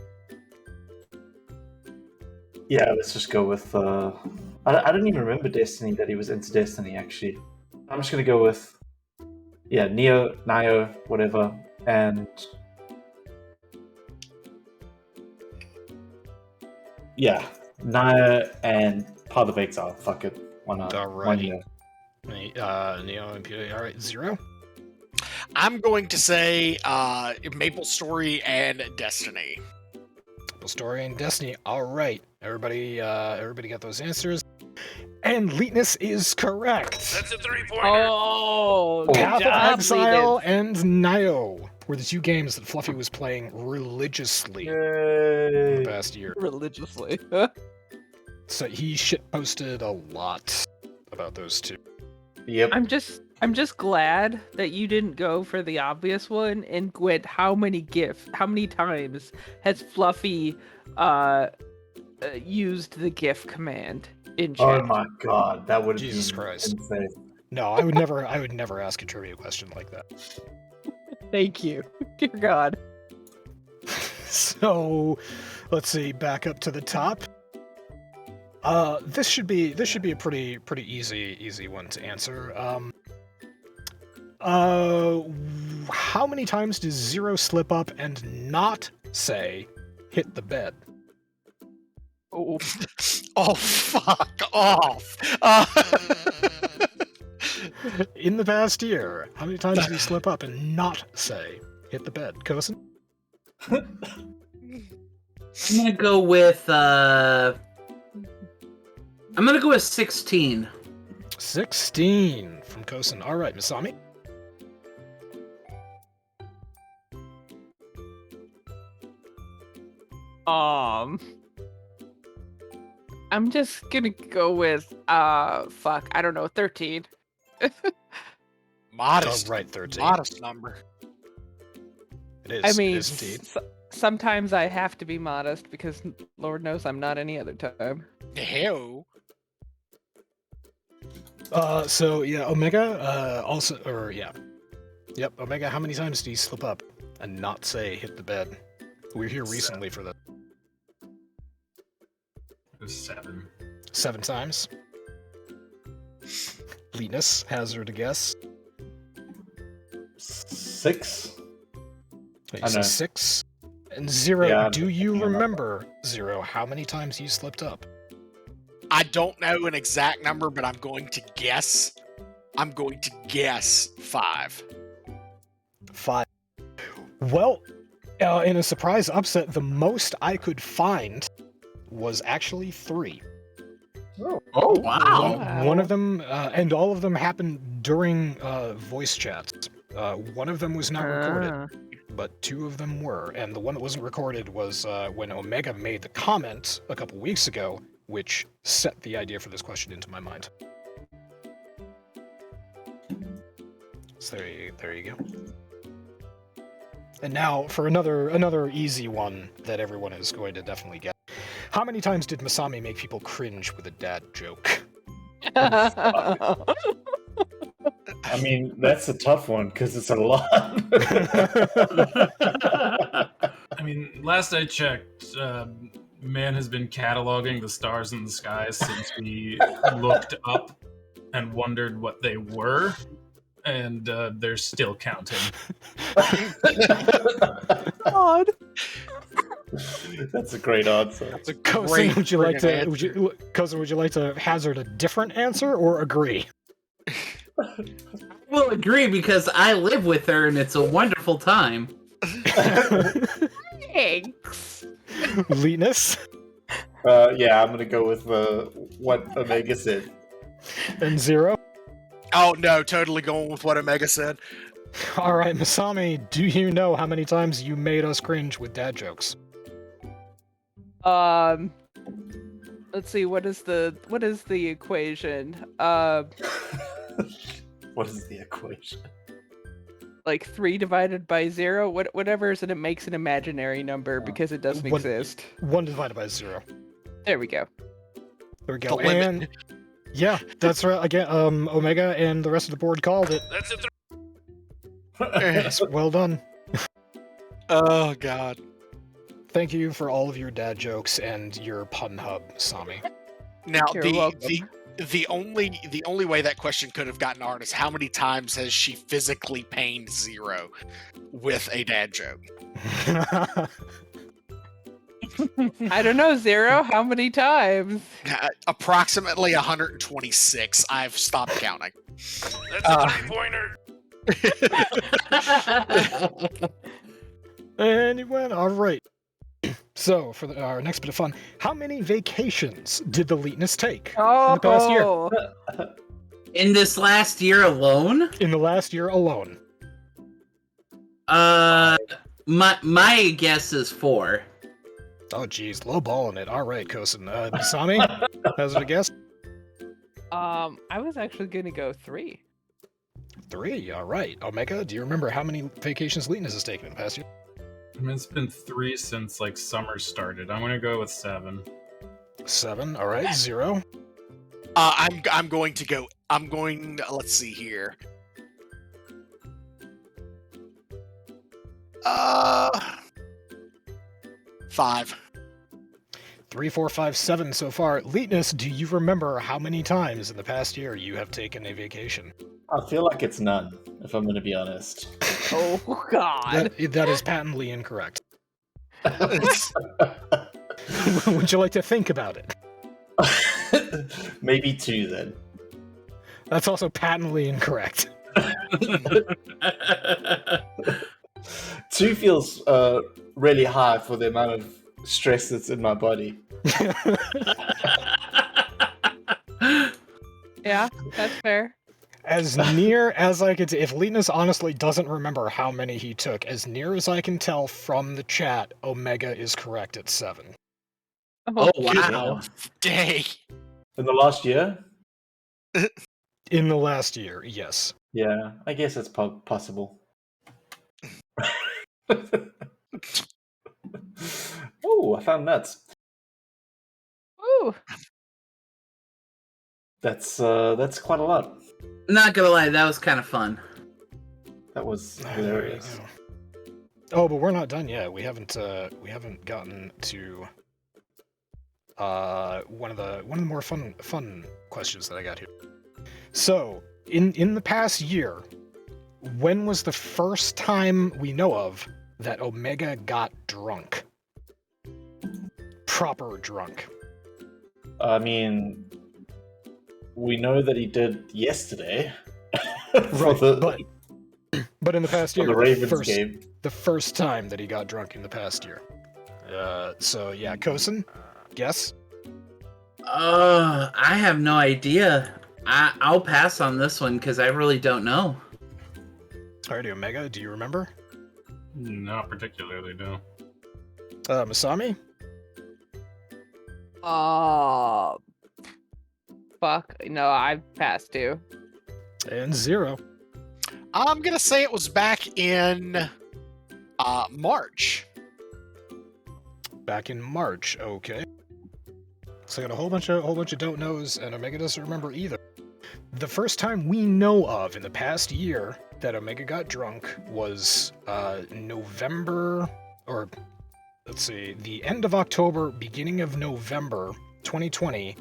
S3: Yeah, let's just go with... I didn't even remember Destiny, that he was into Destiny, actually. I'm just going to go with... Yeah, Neo, whatever, and... Yeah, Naya and Part of Exile. Fuck it. Why not?
S2: Alrighty. Neo and PoE. Alright, 0.
S5: I'm going to say Maple Story and Destiny.
S2: Maple Story and Destiny. Alright. Everybody got those answers. And Leetness is correct.
S5: That's a 3-pointer.
S1: Oh,
S2: Path of
S1: good job,
S2: Exile
S1: Leetness.
S2: and Nio were the 2 games that Fluffy was playing religiously
S3: Yay!
S2: the past year.
S1: Religiously.
S2: So he shitposted a lot about those 2.
S3: Yep.
S1: I'm just glad that you didn't go for the obvious one and went how many times has Fluffy used the GIF command in chat?
S3: Oh my god, that would have
S2: Jesus
S3: been
S2: Christ.
S3: insane.
S2: No, I would never ask a trivia question like that.
S1: Thank you. Dear God.
S2: So, let's see, back up to the top. This should be a pretty easy one to answer. How many times does 0 slip up and not say hit the bed?
S1: Oh,
S5: Oh, fuck off.
S2: In the past year, how many times did he slip up and not say hit the bed? Kosen?
S6: I'm gonna go with 16.
S2: 16 from Kosen. All right, Masami.
S1: I'm just gonna go with fuck, I don't know, 13.
S5: Modest.
S2: Right, 13.
S5: Modest number.
S2: It is.
S1: I
S2: it
S1: mean,
S2: is indeed.
S1: sometimes I have to be modest because Lord knows I'm not any other time.
S5: Hell.
S2: So yeah, Omega. Yep, Omega. How many times do you slip up and not say hit the bed? We were here recently for that.
S7: It was 7.
S2: 7 times. Leetness, hazard a guess.
S3: 6.
S2: You
S3: I
S2: say
S3: know.
S2: 6. And 0,
S3: Yeah,
S2: do
S3: I'm
S2: you
S3: thinking about
S2: remember, 0, how many times you slipped up?
S5: I don't know an exact number, but I'm going to guess. I'm going to guess 5.
S2: 5. Well, in a surprise upset, the most I could find was actually 3.
S6: Oh, wow.
S2: One of them, and all of them happened during voice chats. One of them was not recorded, but 2 of them were. And the one that wasn't recorded was when Omega made the comment a couple weeks ago, which set the idea for this question into my mind. So there you go. And now for another easy one that everyone is going to definitely get. How many times did Masami make people cringe with a dad joke?
S3: I mean, that's a tough one because it's a lot.
S7: I mean, last I checked, man has been cataloging the stars in the sky since we looked up and wondered what they were. and they're still counting.
S1: God.
S3: That's a great answer.
S5: That's a
S2: Kosen,
S5: great
S2: would you like
S5: friggin'
S2: to? Kosen, would you like to hazard a different answer or agree?
S6: Will agree because I live with her and it's a wonderful time.
S1: Thanks.
S2: Leetness
S3: Yeah, I'm gonna go with what Omega said.
S2: and Zero.
S5: Oh no, totally going with what Omega said.
S2: All right, Masami, do you know how many times you made us cringe with dad jokes?
S1: Let's see. What is the equation?
S3: What is the equation?
S1: Like 3 divided by 0. Whatever is it makes an imaginary number because it doesn't
S2: One-
S1: exist.
S2: 1 divided by 0.
S1: There we go.
S2: There we go.
S5: The limit.
S2: And yeah, that's right. Again, Omega and the rest of the board called it.
S7: That's it.
S2: Yes, well done.
S5: Oh god.
S2: Thank you for all of your dad jokes and your pun hub, Sami.
S5: Now
S1: You're welcome.
S5: the only way that question could have gotten hard is how many times has she physically pained Zero with a dad joke?
S1: I don't know, Zero. How many times?
S5: Approximately 126. I've stopped counting.
S7: That's a 3-pointer.
S2: And you went. All right. So, for our next bit of fun, how many vacations did the Leetness take in the past year?
S6: In this last year alone?
S2: In the last year alone.
S6: My guess is 4.
S2: Oh, geez, low ball in it. All right, Kosen. Masami, hazard a guess?
S1: I was actually gonna go 3.
S2: 3. All right. Omega, do you remember how many vacations Leetness has taken in the past year?
S7: I mean, it's been 3 since like summer started. I'm gonna go with 7.
S2: 7. All right. 0.
S5: I'm going to go. Let's see here. 5.
S2: 3, 4, 5, 7 so far. Leetness, do you remember how many times in the past year you have taken a vacation?
S3: I feel like it's none, if I'm gonna be honest.
S1: Oh God.
S2: That is patently incorrect. Would you like to think about it?
S3: Maybe 2 then.
S2: That's also patently incorrect.
S3: 2 feels really high for the amount of stress that's in my body.
S1: Yeah, that's fair.
S2: As near as I could, if Leetness honestly doesn't remember how many he took, as near as I can tell from the chat, Omega is correct at 7.
S6: Oh, wow.
S5: Dang.
S3: In the last year?
S2: In the last year, yes.
S3: Yeah, I guess it's possible. Oh, I found nuts.
S1: Ooh.
S3: That's quite a lot.
S6: Not gonna lie, that was kind of fun.
S3: That was
S2: There you
S3: hilarious.
S2: go. Oh, but we're not done yet. We haven't gotten to one of the more fun questions that I got here. So, in the past year, when was the first time we know of that Omega got drunk? Proper drunk.
S3: I mean, we know that he did yesterday.
S2: Right, but in the past year,
S3: the Ravens game.
S2: the first time that he got drunk in the past year. So yeah, Kosen, guess?
S6: I have no idea. I'll pass on this one because I really don't know.
S2: Alrighty, Omega, do you remember?
S7: Not particularly, no.
S2: Masami?
S1: Fuck. No, I passed too.
S2: And 0.
S5: I'm gonna say it was back in March.
S2: Back in March, okay. So I got a whole bunch of don't knows, and Omega doesn't remember either. The first time we know of in the past year that Omega got drunk was November, or let's see, the end of October, beginning of November 2020.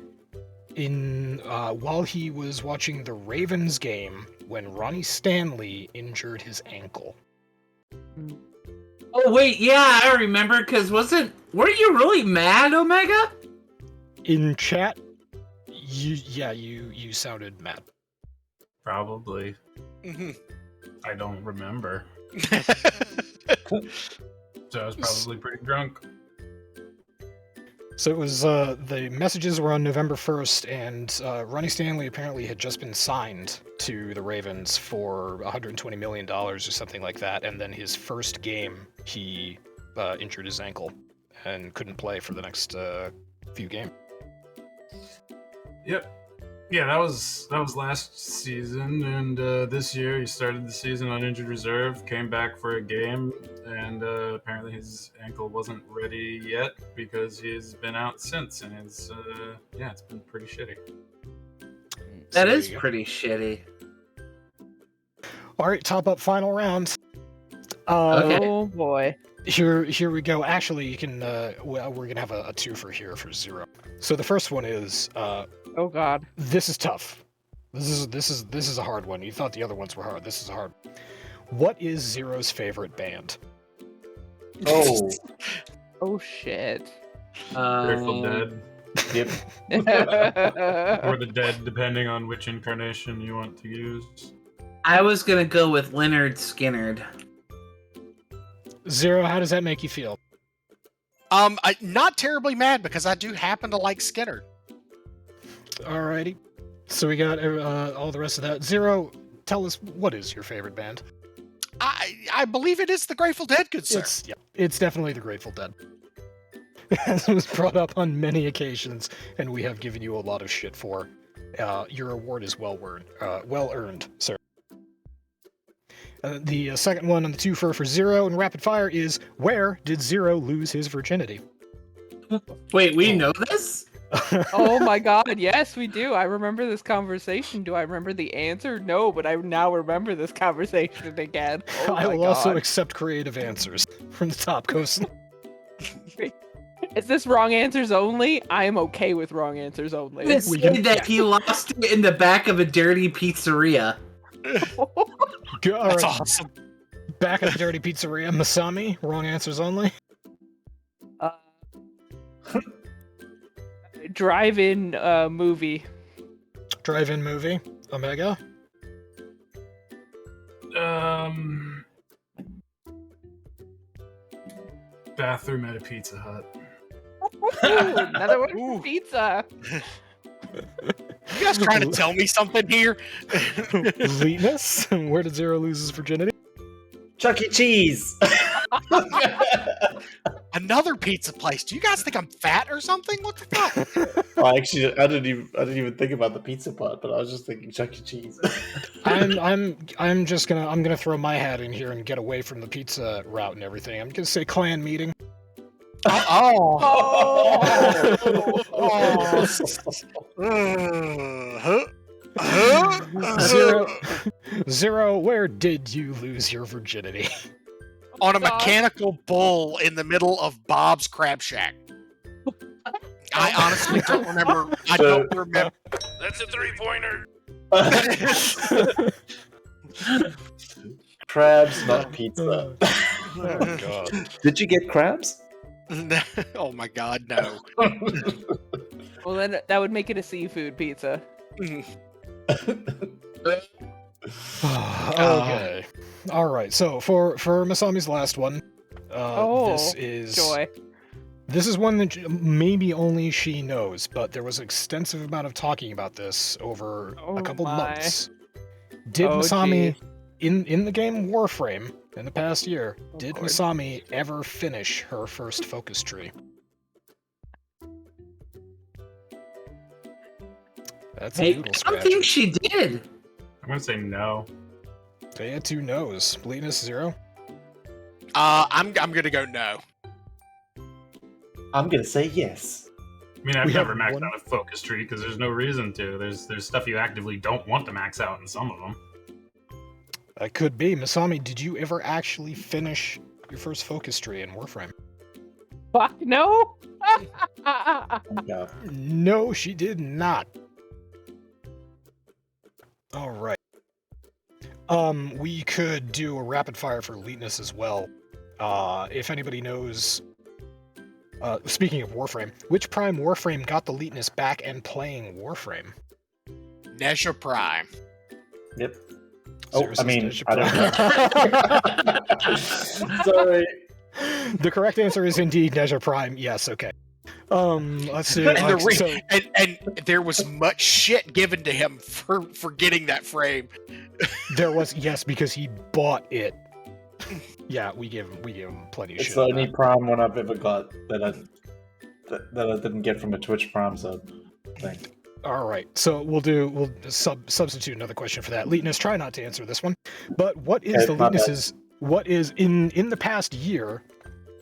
S2: While he was watching the Ravens game when Ronnie Stanley injured his ankle?
S6: Oh wait, yeah, I remember. Because weren't you really mad, Omega?
S2: In chat, you sounded mad.
S7: Probably.
S5: Mm-hmm.
S7: I don't remember. So I was probably pretty drunk.
S2: So it was, the messages were on November 1st, and Ronnie Stanley apparently had just been signed to the Ravens for $120 million or something like that, and then his first game, he injured his ankle and couldn't play for the next few games.
S7: Yep. Yeah, that was last season, and this year he started the season on injured reserve, came back for a game, and apparently his ankle wasn't ready yet because he's been out since, and it's been pretty shitty.
S6: That is pretty shitty.
S2: All right, top up final round.
S6: Okay.
S1: Oh boy.
S2: Here we go. Actually, you can. We're gonna have a twofer here for Zero. So the first one is.
S1: Oh god.
S2: This is tough. This is a hard one. You thought the other ones were hard. This is hard. What is Zero's favorite band?
S3: Oh,
S1: Oh shit.
S7: Grateful Dead.
S3: yep.
S7: Or the Dead, depending on which incarnation you want to use.
S6: I was gonna go with Leonard Skinnerd.
S2: Zero, how does that make you feel?
S5: Not terribly mad because I do happen to like Skinner.
S2: Alrighty. So we got all the rest of that. Zero, tell us, what is your favorite band?
S5: I believe it is the Grateful Dead, good sir.
S2: It's definitely the Grateful Dead. As was brought up on many occasions, and we have given you a lot of shit for. Your award is well earned, sir. The second one on the twofer for Zero in rapid fire is, where did Zero lose his virginity?
S6: Wait, we know this?
S1: Oh my god, yes we do. I remember this conversation. Do I remember the answer? No, but I now remember this conversation again. Oh
S2: I
S1: my
S2: will also
S1: God.
S2: accept creative answers from the top, Kosen.
S1: Is this wrong answers only? I am okay with wrong answers only.
S6: This kid that he lost it in the back of a dirty pizzeria.
S5: That's awesome.
S2: Back at the dirty pizzeria, Masami, wrong answers only.
S1: Drive-in movie.
S2: Drive-in movie, Omega.
S7: Bathroom at a Pizza Hut.
S1: Ooh, another one for
S5: Ooh.
S1: pizza.
S5: You guys trying to tell me something here?
S2: Leetness, where did Zero lose his virginity?
S3: Chuck E. Cheese.
S5: Another pizza place. Do you guys think I'm fat or something? What the fuck?
S3: Oh, actually, I didn't even think about the pizza part, but I was just thinking Chuck E. Cheese.
S2: I'm gonna throw my hat in here and get away from the pizza route and everything. I'm gonna say clan meeting. Zero, where did you lose your virginity?
S5: On a mechanical bull in the middle of Bob's Crab Shack. I honestly don't remember. I don't remember.
S7: That's a 3-pointer.
S3: Crabs, not pizza.
S2: Oh god.
S3: Did you get crabs?
S5: Oh my god, no.
S1: Well, then that would make it a seafood pizza.
S2: Okay. All right. So for Masami's last one, this is
S1: joy.
S2: This is one that maybe only she knows, but there was an extensive amount of talking about this over a couple months. Did Masami, in the game Warframe in the past year, did Masami ever finish her first focus tree? That's a noodle
S6: I
S2: scratch.
S6: don't think she did.
S7: I'm gonna say no.
S2: They had 2 no's. Bleedness 0.
S5: I'm gonna go no.
S3: I'm gonna say yes.
S7: I mean, I've
S2: We
S7: never
S2: have
S7: maxed
S2: one-
S7: out a focus tree because there's no reason to. There's stuff you actively don't want to max out in some of them.
S2: That could be. Masami, did you ever actually finish your first focus tree in Warframe?
S1: Fuck no.
S3: Yeah.
S2: No, she did not. All right. We could do a rapid fire for Leetness as well. If anybody knows, speaking of Warframe, which Prime Warframe got the Leetness back and playing Warframe?
S5: Nezha Prime.
S3: Yep. Oh,
S2: Seriously,
S3: I mean,
S2: Nezha
S3: I don't know. Sorry.
S2: The correct answer is indeed Nezha Prime. Yes, okay. Let's see.
S5: And there was much shit given to him for getting that frame.
S2: There was, yes, because he bought it. Yeah, we gave him plenty of shit.
S3: It's the only Prime one I've ever got that I didn't get from a Twitch Prime sub thing.
S2: All right, so we'll substitute another question for that. Leetness, try not to answer this one. But what is the Leetness's? What is in the past year?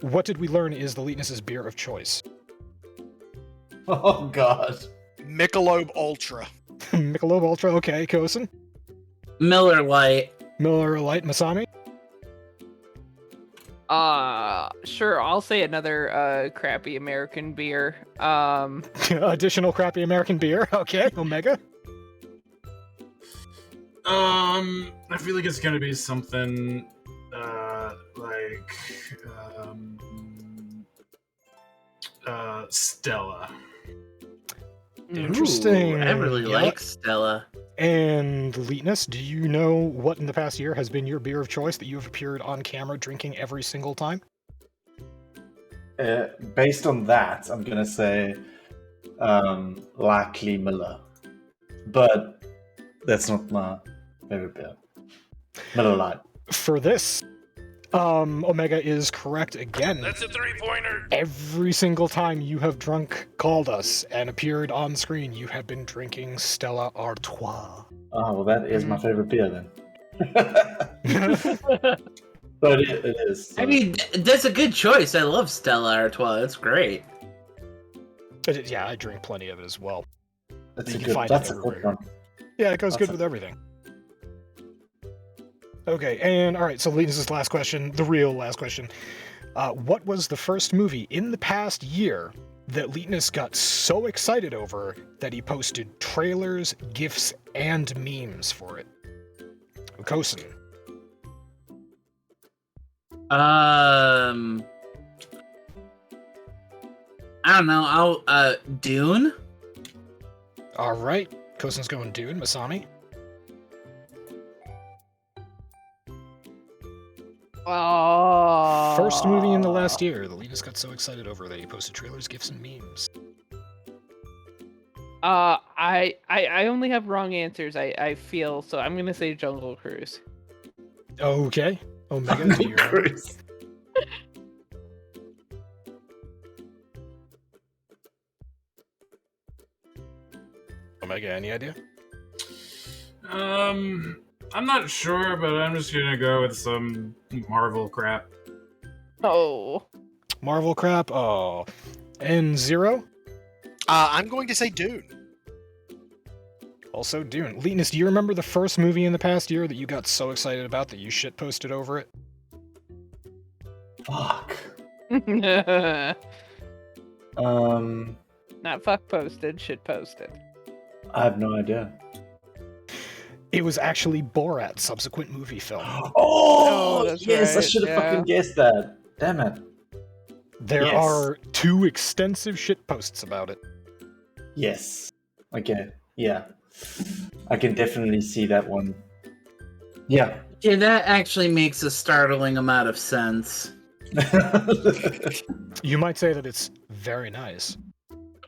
S2: What did we learn is the Leetness's beer of choice?
S3: Oh God.
S5: Michelob Ultra.
S2: Michelob Ultra. Okay, Kosen.
S6: Miller Lite.
S2: Miller Lite. Masami.
S1: Sure, I'll say another crappy American beer.
S2: Additional crappy American beer. Okay, Omega.
S7: I feel like it's gonna be something Stella.
S2: Interesting.
S6: Ooh, I really like Stella.
S2: And Leetness, do you know what in the past year has been your beer of choice that you have appeared on camera drinking every single time?
S3: Based on that, I'm gonna say likely Miller, but that's not my favorite beer. Miller Lite.
S2: For this, Omega is correct again.
S7: That's a 3-pointer.
S2: Every single time you have called us and appeared on screen, you have been drinking Stella Artois.
S3: Oh, well, that is my favorite beer then. But it is. So.
S6: I mean, that's a good choice. I love Stella Artois. It's great.
S2: Yeah, I drink plenty of it as well.
S3: That's
S2: You
S3: a
S2: can
S3: good,
S2: find
S3: that's
S2: it
S3: a good
S2: everywhere.
S3: one.
S2: Yeah, it goes
S3: That's
S2: good with everything. Okay, and all right, so Leetness' last question, the real last question. What was the first movie in the past year that Leetness got so excited over that he posted trailers, GIFs, and memes for it? Kosen.
S6: I don't know. Dune?
S2: All right, Kosen's going Dune. Masami?
S1: Oh.
S2: First movie in the last year that Leetness got so excited over that he posted trailers, GIFs, and memes.
S1: I only have wrong answers. I feel so. I'm gonna say Jungle Cruise.
S2: Okay, Omega, do you remember? Omega, any idea?
S7: I'm not sure, but I'm just gonna go with some Marvel crap.
S1: Oh.
S2: Marvel crap. Oh, and Zero.
S5: I'm going to say Dune.
S2: Also Dune. Leetness, do you remember the first movie in the past year that you got so excited about that you shit posted over it?
S3: Fuck.
S1: Not fuck posted, shit posted.
S3: I have no idea.
S2: It was actually Borat's subsequent movie film.
S3: Oh,
S1: that's
S3: yes, I
S1: right,
S3: should have
S1: yeah.
S3: fucking guessed that. Damn it.
S2: There
S3: Yes.
S2: are 2 extensive shit posts about it.
S3: Yes. Okay. Yeah. I can definitely see that one. Yeah.
S6: Yeah, that actually makes a startling amount of sense.
S2: You might say that it's very nice.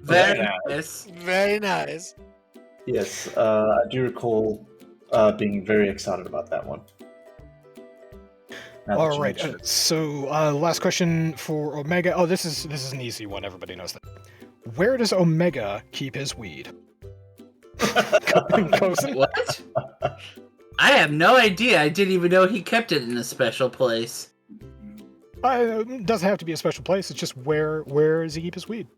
S6: Very
S3: Yeah.
S6: nice.
S5: Very nice.
S3: Yes. I do recall being very excited about that one. Now that
S2: All
S3: you
S2: right.
S3: mention it.
S2: So, last question for Omega. Oh, this is an easy one. Everybody knows that. Where does Omega keep his weed? Kosen?
S6: What? I have no idea. I didn't even know he kept it in a special place.
S2: It doesn't have to be a special place. It's just where does he keep his weed?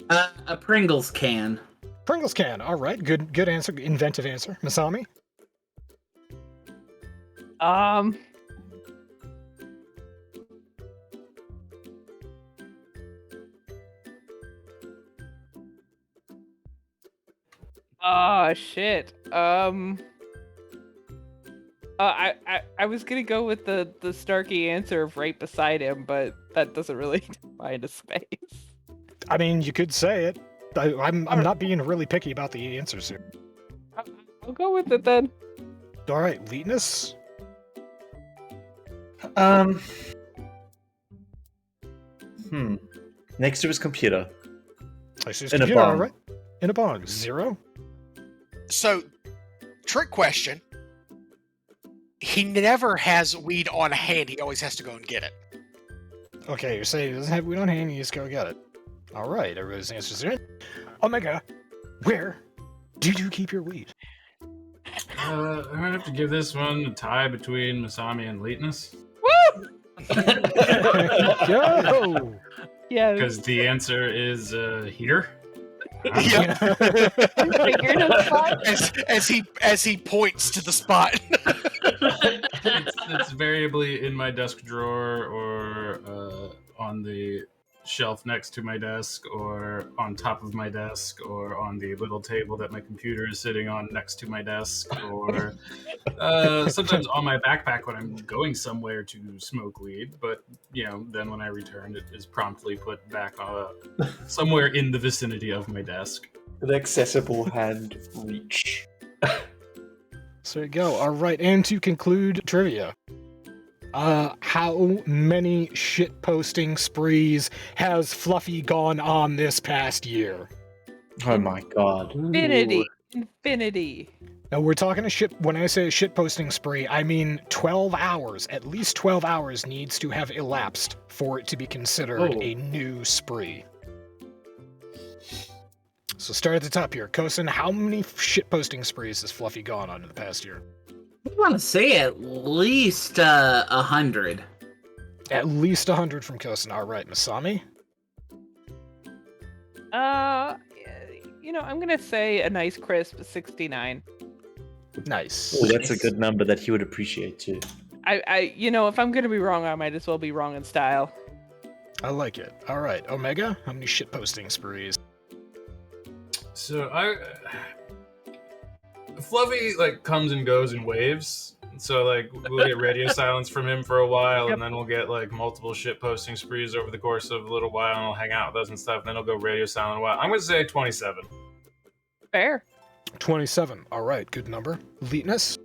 S6: A Pringles can.
S2: Pringles can. All right. Good answer. Inventive answer. Masami?
S1: Oh shit. I was gonna go with the Starkey answer of right beside him, but that doesn't really define a space.
S2: I mean, you could say it. I'm not being really picky about the answers here.
S1: I'll go with it then.
S2: All right, Leetness.
S3: Next to his computer.
S2: I see his
S3: In a
S2: computer,
S3: bong.
S2: all right. In a bong. 0.
S5: So, trick question. He never has weed on hand. He always has to go and get it.
S2: Okay, you're saying he doesn't have weed on hand, you just go get it. All right, everybody's answers are in. Omega, where do you keep your weed?
S7: I'm gonna have to give this one a tie between Masami and Leetness.
S1: Woo!
S2: Go!
S1: Yeah.
S7: Because the answer is here.
S5: Yep.
S1: Figured a spot.
S5: as he points to the spot.
S7: It's variably in my desk drawer or on the shelf next to my desk or on top of my desk or on the little table that my computer is sitting on next to my desk or sometimes on my backpack when I'm going somewhere to smoke weed, but then when I return it is promptly put back somewhere in the vicinity of my desk.
S3: An accessible hand reach.
S2: So there you go. All right, and to conclude trivia. How many shitposting sprees has Fluffy gone on this past year?
S3: Oh my god.
S1: Infinity.
S2: Now we're talking when I say a shitposting spree, I mean 12 hours. At least 12 hours needs to have elapsed for it to be considered a new spree. So start at the top here. Kosen, how many shitposting sprees has Fluffy gone on in the past year?
S6: I want to say at least 100.
S2: At least 100 from Kosen. All right, Masami?
S1: I'm gonna say a nice crisp 69.
S2: Nice.
S3: Oh, that's a good number that he would appreciate too.
S1: If I'm gonna be wrong, I might as well be wrong in style.
S2: I like it. All right, Omega, how many shitposting sprees?
S7: So Fluffy comes and goes in waves. So we'll get radio silence from him for a while, and then we'll get multiple shit posting sprees over the course of a little while, and I'll hang out with us and stuff. And then he'll go radio silent a while. I'm gonna say 27.
S1: Fair.
S2: 27. All right, good number. Leetness?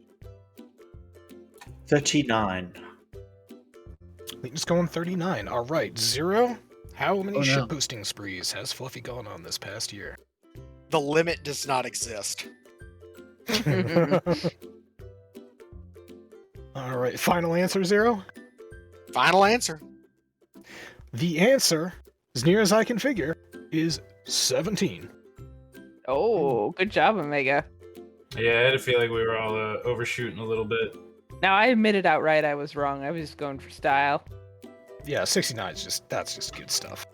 S3: 39.
S2: Leetness going 39. All right, 0. How many
S6: Oh, no.
S2: shitposting sprees has Fluffy gone on this past year?
S5: The limit does not exist.
S2: All right, final answer, 0?
S5: Final answer.
S2: The answer, as near as I can figure, is 17.
S1: Oh, good job, Omega.
S7: Yeah, I had a feeling we were all overshooting a little bit.
S1: Now I admitted outright I was wrong. I was just going for style.
S2: Yeah, 69 is that's just good stuff.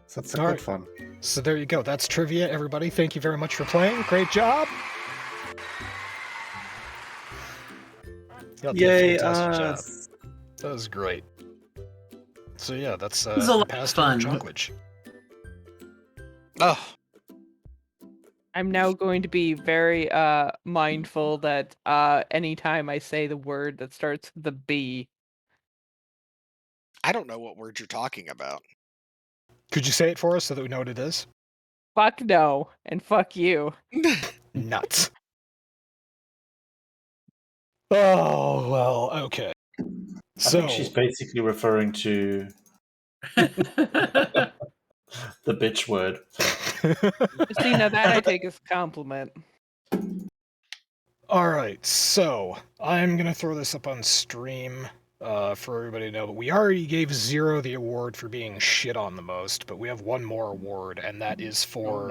S3: So that's
S2: All
S3: good
S2: right.
S3: fun.
S2: So there you go. That's trivia, everybody. Thank you very much for playing. Great job. Y'all did a
S3: Yay,
S2: fantastic job.
S3: us.
S2: That was great. So yeah, that's
S6: was a lot of
S2: past
S6: fun.
S2: Chonkwij.
S5: Oh,
S1: I'm now going to be very mindful that anytime I say the word that starts with the B.
S5: I don't know what word you're talking about.
S2: Could you say it for us so that we know what it is?
S1: Fuck no, and fuck you.
S2: Nuts. Oh, well, okay.
S3: I
S2: So,
S3: think she's basically referring to the bitch word.
S1: See, now that I take as a compliment.
S2: all right, so I'm going to throw this up on stream for everybody to know, but we already gave 0 the award for being shit on the most, but we have one more award, and that is for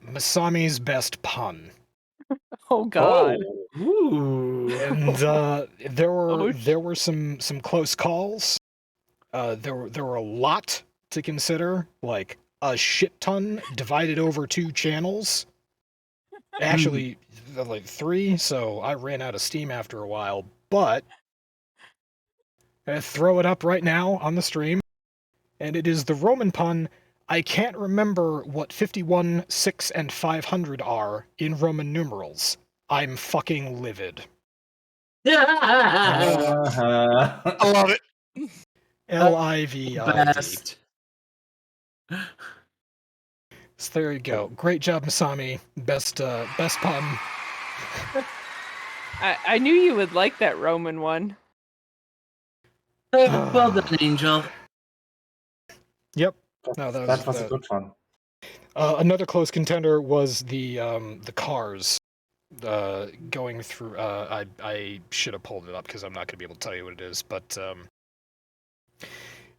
S2: Masami's best pun.
S1: Oh God.
S6: Ooh.
S2: And there were some close calls. There were a lot to consider, like a shit ton divided over 2 channels. Actually, like 3. So I ran out of steam after a while. But I throw it up right now on the stream, and it is the Roman pun. I can't remember what 51, 6, and 500 are in Roman numerals. I'm fucking livid.
S5: I love it.
S2: LIVID.
S6: Best.
S2: So there you go. Great job, Masami. Best pun.
S1: I knew you would like that Roman one.
S6: Well done, Angel.
S2: Yep. No,
S3: that was a good one.
S2: Another close contender was the cars. Going through. I should have pulled it up because I'm not going to be able to tell you what it is, but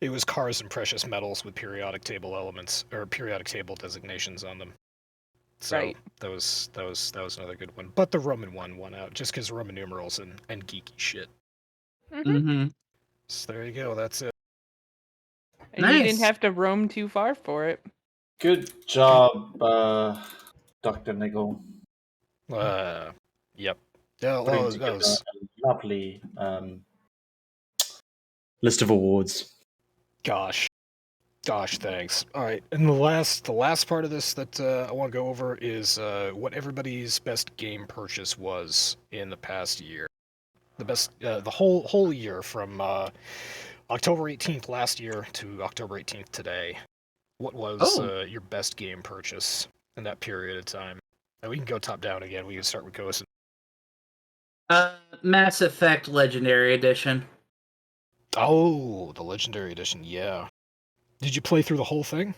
S2: it was cars and precious metals with periodic table elements or periodic table designations on them. So
S1: Right.
S2: that was another good one. But the Roman one won out just because Roman numerals and geeky shit.
S6: Mm-hmm.
S2: So there you go. That's it.
S1: And you didn't
S6: Nice.
S1: have to roam too far for it.
S3: Good job, DrNiggle.
S2: Yep. Yeah,
S3: Putting
S2: well,
S3: together
S2: that was
S3: a lovely list of awards.
S2: gosh, thanks. All right, and the last part of this that I want to go over is what everybody's best game purchase was in the past year. The best, the whole year from October 18th last year to October 18th today. What was your best game purchase in that period of time? And we can go top down again. We can start with Kosen.
S6: Mass Effect Legendary Edition.
S2: Oh, the Legendary Edition, yeah. Did you play through the whole thing?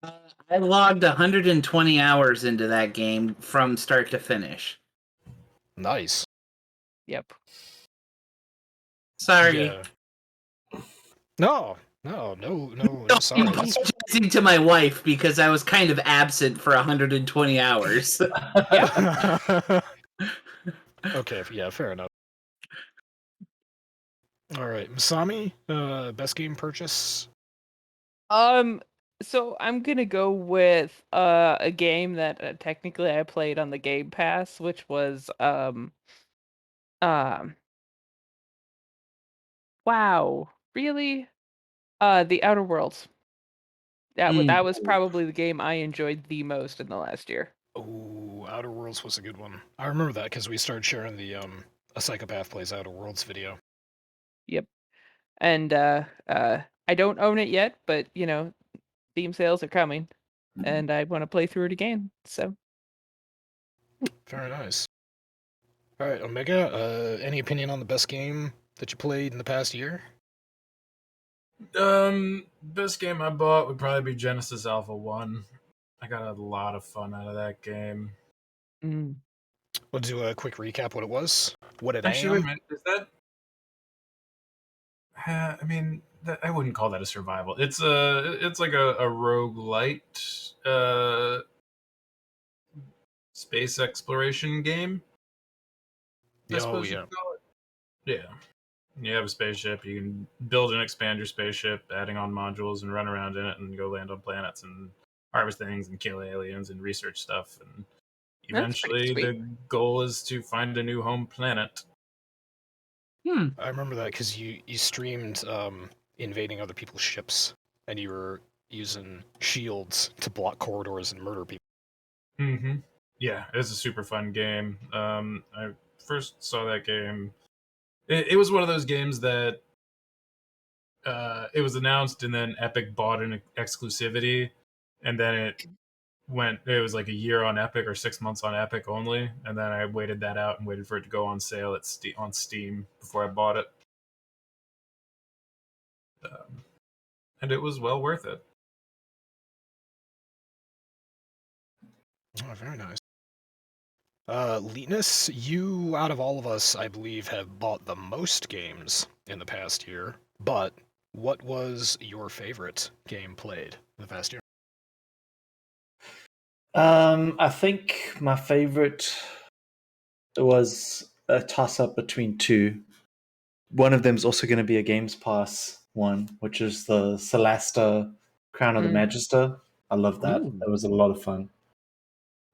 S6: I logged 120 hours into that game from start to finish.
S2: Nice.
S1: Yep.
S6: Sorry.
S2: Yeah. No, sorry.
S6: I'm apologizing to my wife because I was kind of absent for 120 hours.
S2: Okay, yeah, fair enough. All right, Masami, best game purchase?
S1: So I'm gonna go with a game that technically I played on the Game Pass, which was wow, really? The Outer Worlds. That was probably the game I enjoyed the most in the last year.
S2: Oh, Outer Worlds was a good one. I remember that because we started sharing the A Psychopath Plays Outer Worlds video.
S1: Yep. And I don't own it yet, but you know, Steam sales are coming, and I want to play through it again. So
S2: Very nice. All right, Omega. Any opinion on the best game that you played in the past year?
S7: Best game I bought would probably be Genesis Alpha 1. I got a lot of fun out of that game.
S2: We'll do a quick recap what it was. What it
S7: Actually, wait a
S2: am.
S7: minute. Is that... I mean, I wouldn't call that a survival. It's like a roguelite space exploration game. I suppose
S2: yeah.
S7: you'd call it. Yeah. You have a spaceship, you can build and expand your spaceship, adding on modules and run around in it and go land on planets and harvest things and kill aliens and research stuff. And eventually the goal is to find a new home planet.
S2: I remember that because you streamed invading other people's ships and you were using shields to block corridors and murder people.
S7: Mm-hmm. Yeah, it's a super fun game. I first saw that game. It was one of those games that it was announced and then Epic bought an exclusivity, and then it was like a year on Epic or 6 months on Epic only, and then I waited that out and waited for it to go on sale on Steam before I bought it. And it was well worth it.
S2: Oh, very nice. Leetness, you, out of all of us, I believe, have bought the most games in the past year, but what was your favorite game played in the past year?
S3: I think my favorite was a toss-up between two. One of them is also going to be a Games Pass one, which is the Celasta Crown of the Magister. I love that. It was a lot of fun.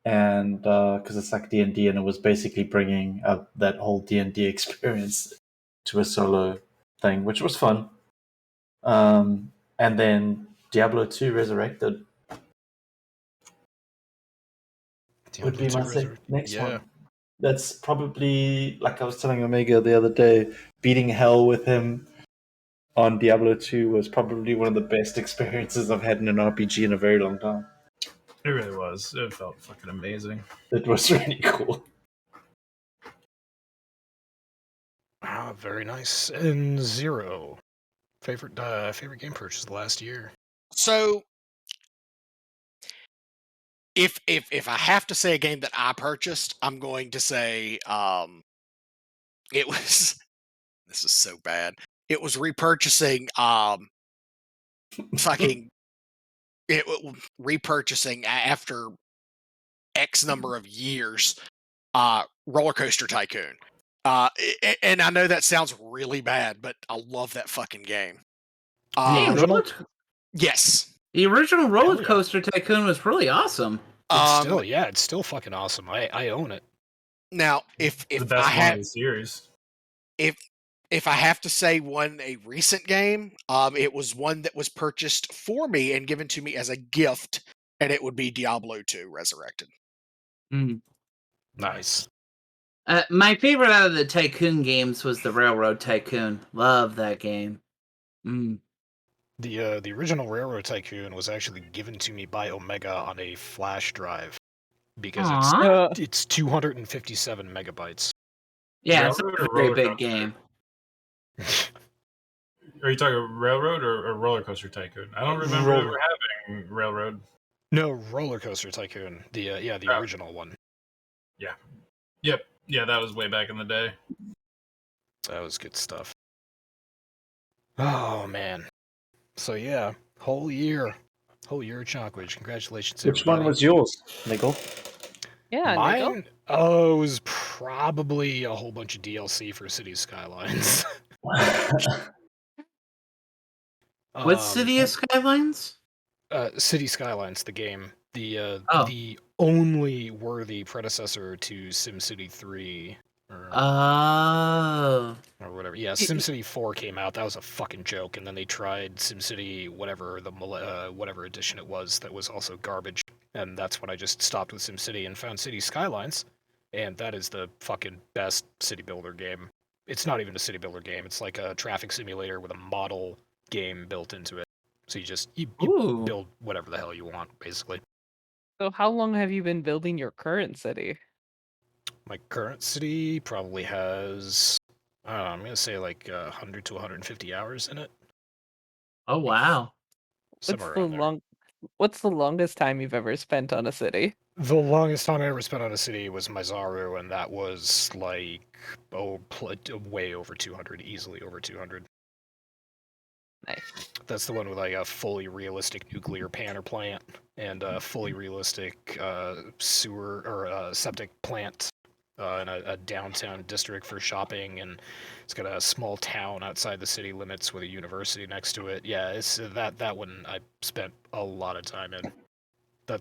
S3: And because it's like D&D, and it was basically bringing that whole D&D experience to a solo thing, which was fun. And then Diablo 2 Resurrected would be my next one. that's probably, like I was telling Omega the other day, beating hell with him on Diablo 2 was probably one of the best experiences I've had in an RPG in a very long time.
S7: It really was. It felt fucking amazing.
S3: It was really cool.
S2: Ah, very nice. And Zero, favorite game purchase last year.
S5: So, if I have to say a game that I purchased, I'm going to say it was. This is so bad. It was repurchasing repurchasing after X number of years, Roller Coaster Tycoon. And I know that sounds really bad, but I love that fucking game. Yes.
S6: The original Roller Coaster Tycoon was really awesome.
S2: It's still fucking awesome. I own it.
S5: Now, if
S7: the best
S5: I had
S7: the series,
S5: if I have to say a recent game, it was one that was purchased for me and given to me as a gift, and it would be Diablo 2 Resurrected.
S2: Nice.
S6: My favorite out of the Tycoon games was the Railroad Tycoon. Love that game.
S2: The original Railroad Tycoon was actually given to me by Omega on a flash drive because it's 257 megabytes.
S6: Yeah, it's a very big game.
S7: Are you talking Railroad or Roller Coaster Tycoon? I don't remember ever having Railroad.
S2: No, Roller Coaster Tycoon. The original one.
S7: Yeah. Yep. Yeah, that was way back in the day.
S2: That was good stuff. Oh man. So yeah, whole year of Chonkwij. Congratulations,
S3: Which
S2: everybody.
S3: one was yours, Niggle?
S1: Yeah,
S2: mine.
S1: Niggle?
S2: Oh, it was probably a whole bunch of DLC for City Skylines.
S6: What City of Skylines?
S2: City Skylines, the game. The only worthy predecessor to SimCity 3. Or whatever. Yeah, SimCity 4 came out. That was a fucking joke. And then they tried SimCity whatever whatever edition it was that was also garbage. And that's when I just stopped with SimCity and found City Skylines. And that is the fucking best city builder game. It's not even a city builder game. It's like a traffic simulator with a model game built into it. So you build whatever the hell you want, basically.
S1: So how long have you been building your current city?
S2: My current city probably has, I don't know, I'm going to say like 100 to 150 hours in it.
S6: Oh, wow.
S1: What's the longest time you've ever spent on a city?
S2: The longest time I ever spent on a city was Myzaru, and that was like, way over 200, easily over 200.
S1: Nice.
S2: That's the one with like a fully realistic nuclear power plant and a fully realistic sewer or septic plant in a downtown district for shopping, and it's got a small town outside the city limits with a university next to it. Yeah, it's that one I spent a lot of time in.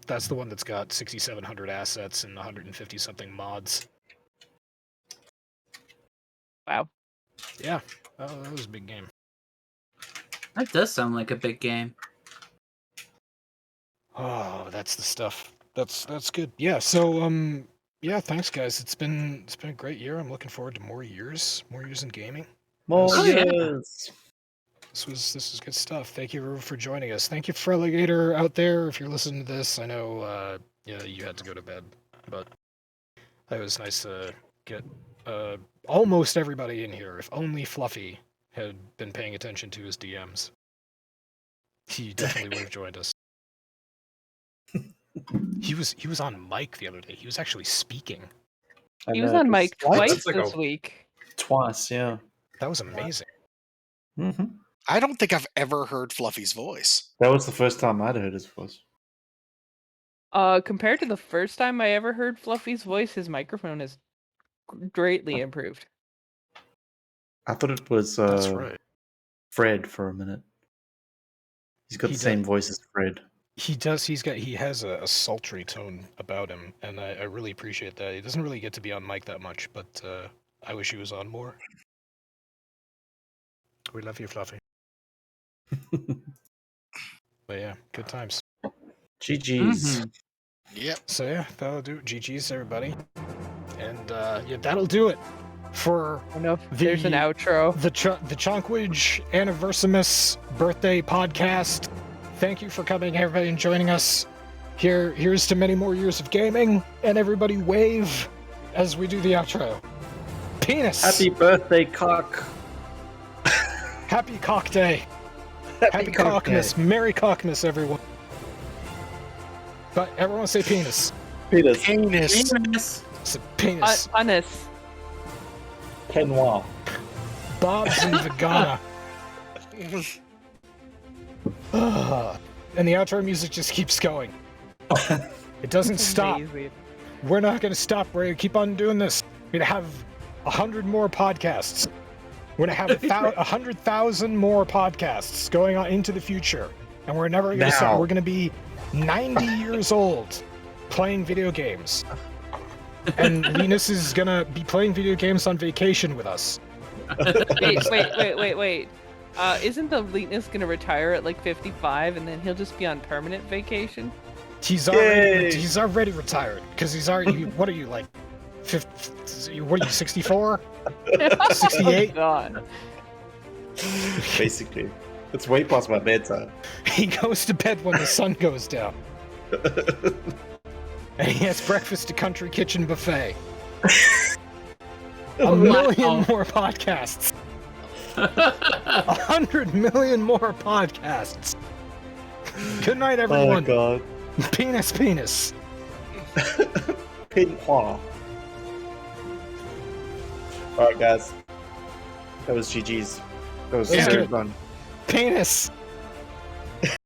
S2: That's the one that's got 6,700 assets and 150 something mods.
S1: Wow.
S2: Yeah, that was a big game.
S6: That does sound like a big game.
S2: Oh, that's the stuff. That's good. Yeah. So yeah. Thanks, guys. It's been a great year. I'm looking forward to more years in gaming.
S3: More years.
S2: This is good stuff. Thank you for joining us. Thank you, Freligatr out there. If you're listening to this, I know you had to go to bed, but it was nice to get almost everybody in here. If only Fluffy had been paying attention to his DMs, he definitely would have joined us. He was on mic the other day. He was actually speaking.
S1: He was on mic twice this week.
S3: Twice, yeah.
S2: That was amazing.
S3: Mm-hmm.
S5: I don't think I've ever heard Fluffy's voice.
S3: That was the first time I'd heard his voice.
S1: Compared to the first time I ever heard Fluffy's voice, his microphone is greatly improved.
S3: I thought it was
S2: That's right.
S3: Fred for a minute. He's got the same voice as Fred.
S2: He does. He has a sultry tone about him, and I really appreciate that. He doesn't really get to be on mic that much, but I wish he was on more. We love you, Fluffy. But yeah, good times.
S3: GG's.
S5: Mm-hmm. Yep.
S2: So yeah, that'll do it. GG's, everybody. And yeah, that'll do it for
S1: I don't know if there's an outro.
S2: the Chonkwij ANIVERSAMUS birthday podcast. Thank you for coming, everybody, and joining us. Here's to many more years of gaming, and everybody wave as we do the outro. Penis!
S3: Happy birthday, cock!
S2: Happy Cock Day! Happy
S3: Cock
S2: Cockmas!
S3: Day.
S2: Merry Cockmas, everyone! But everyone say penis.
S3: Penis.
S5: Penis.
S6: Penis.
S2: It's a penis.
S1: Honest.
S3: Penwa.
S2: Bob's and Vagana. And the outro music just keeps going. It doesn't stop.
S1: Amazing.
S2: We're not going to stop. We're going to keep on doing this. We're going to have 100 more podcasts. We're going to have 100,000 more podcasts going on into the future. And we're never going to stop. We're going to be 90 years old playing video games. And Linus is going to be playing video games on vacation with us.
S1: Wait. Isn't the Linus gonna retire at like 55 and then he'll just be on permanent vacation?
S2: He's already retired because he's already. What are you like? 50, what are you? 64? 68?
S1: Oh, God.
S3: Basically, it's way past my bedtime.
S2: He goes to bed when the sun goes down, and he has breakfast at Country Kitchen Buffet. A million more podcasts. 100 million more podcasts. Good night, everyone.
S3: Oh God.
S2: Penis.
S3: Pinwa. Alright, guys. That was GG's. That was
S2: It was
S3: so
S2: good.
S3: fun.
S2: Penis.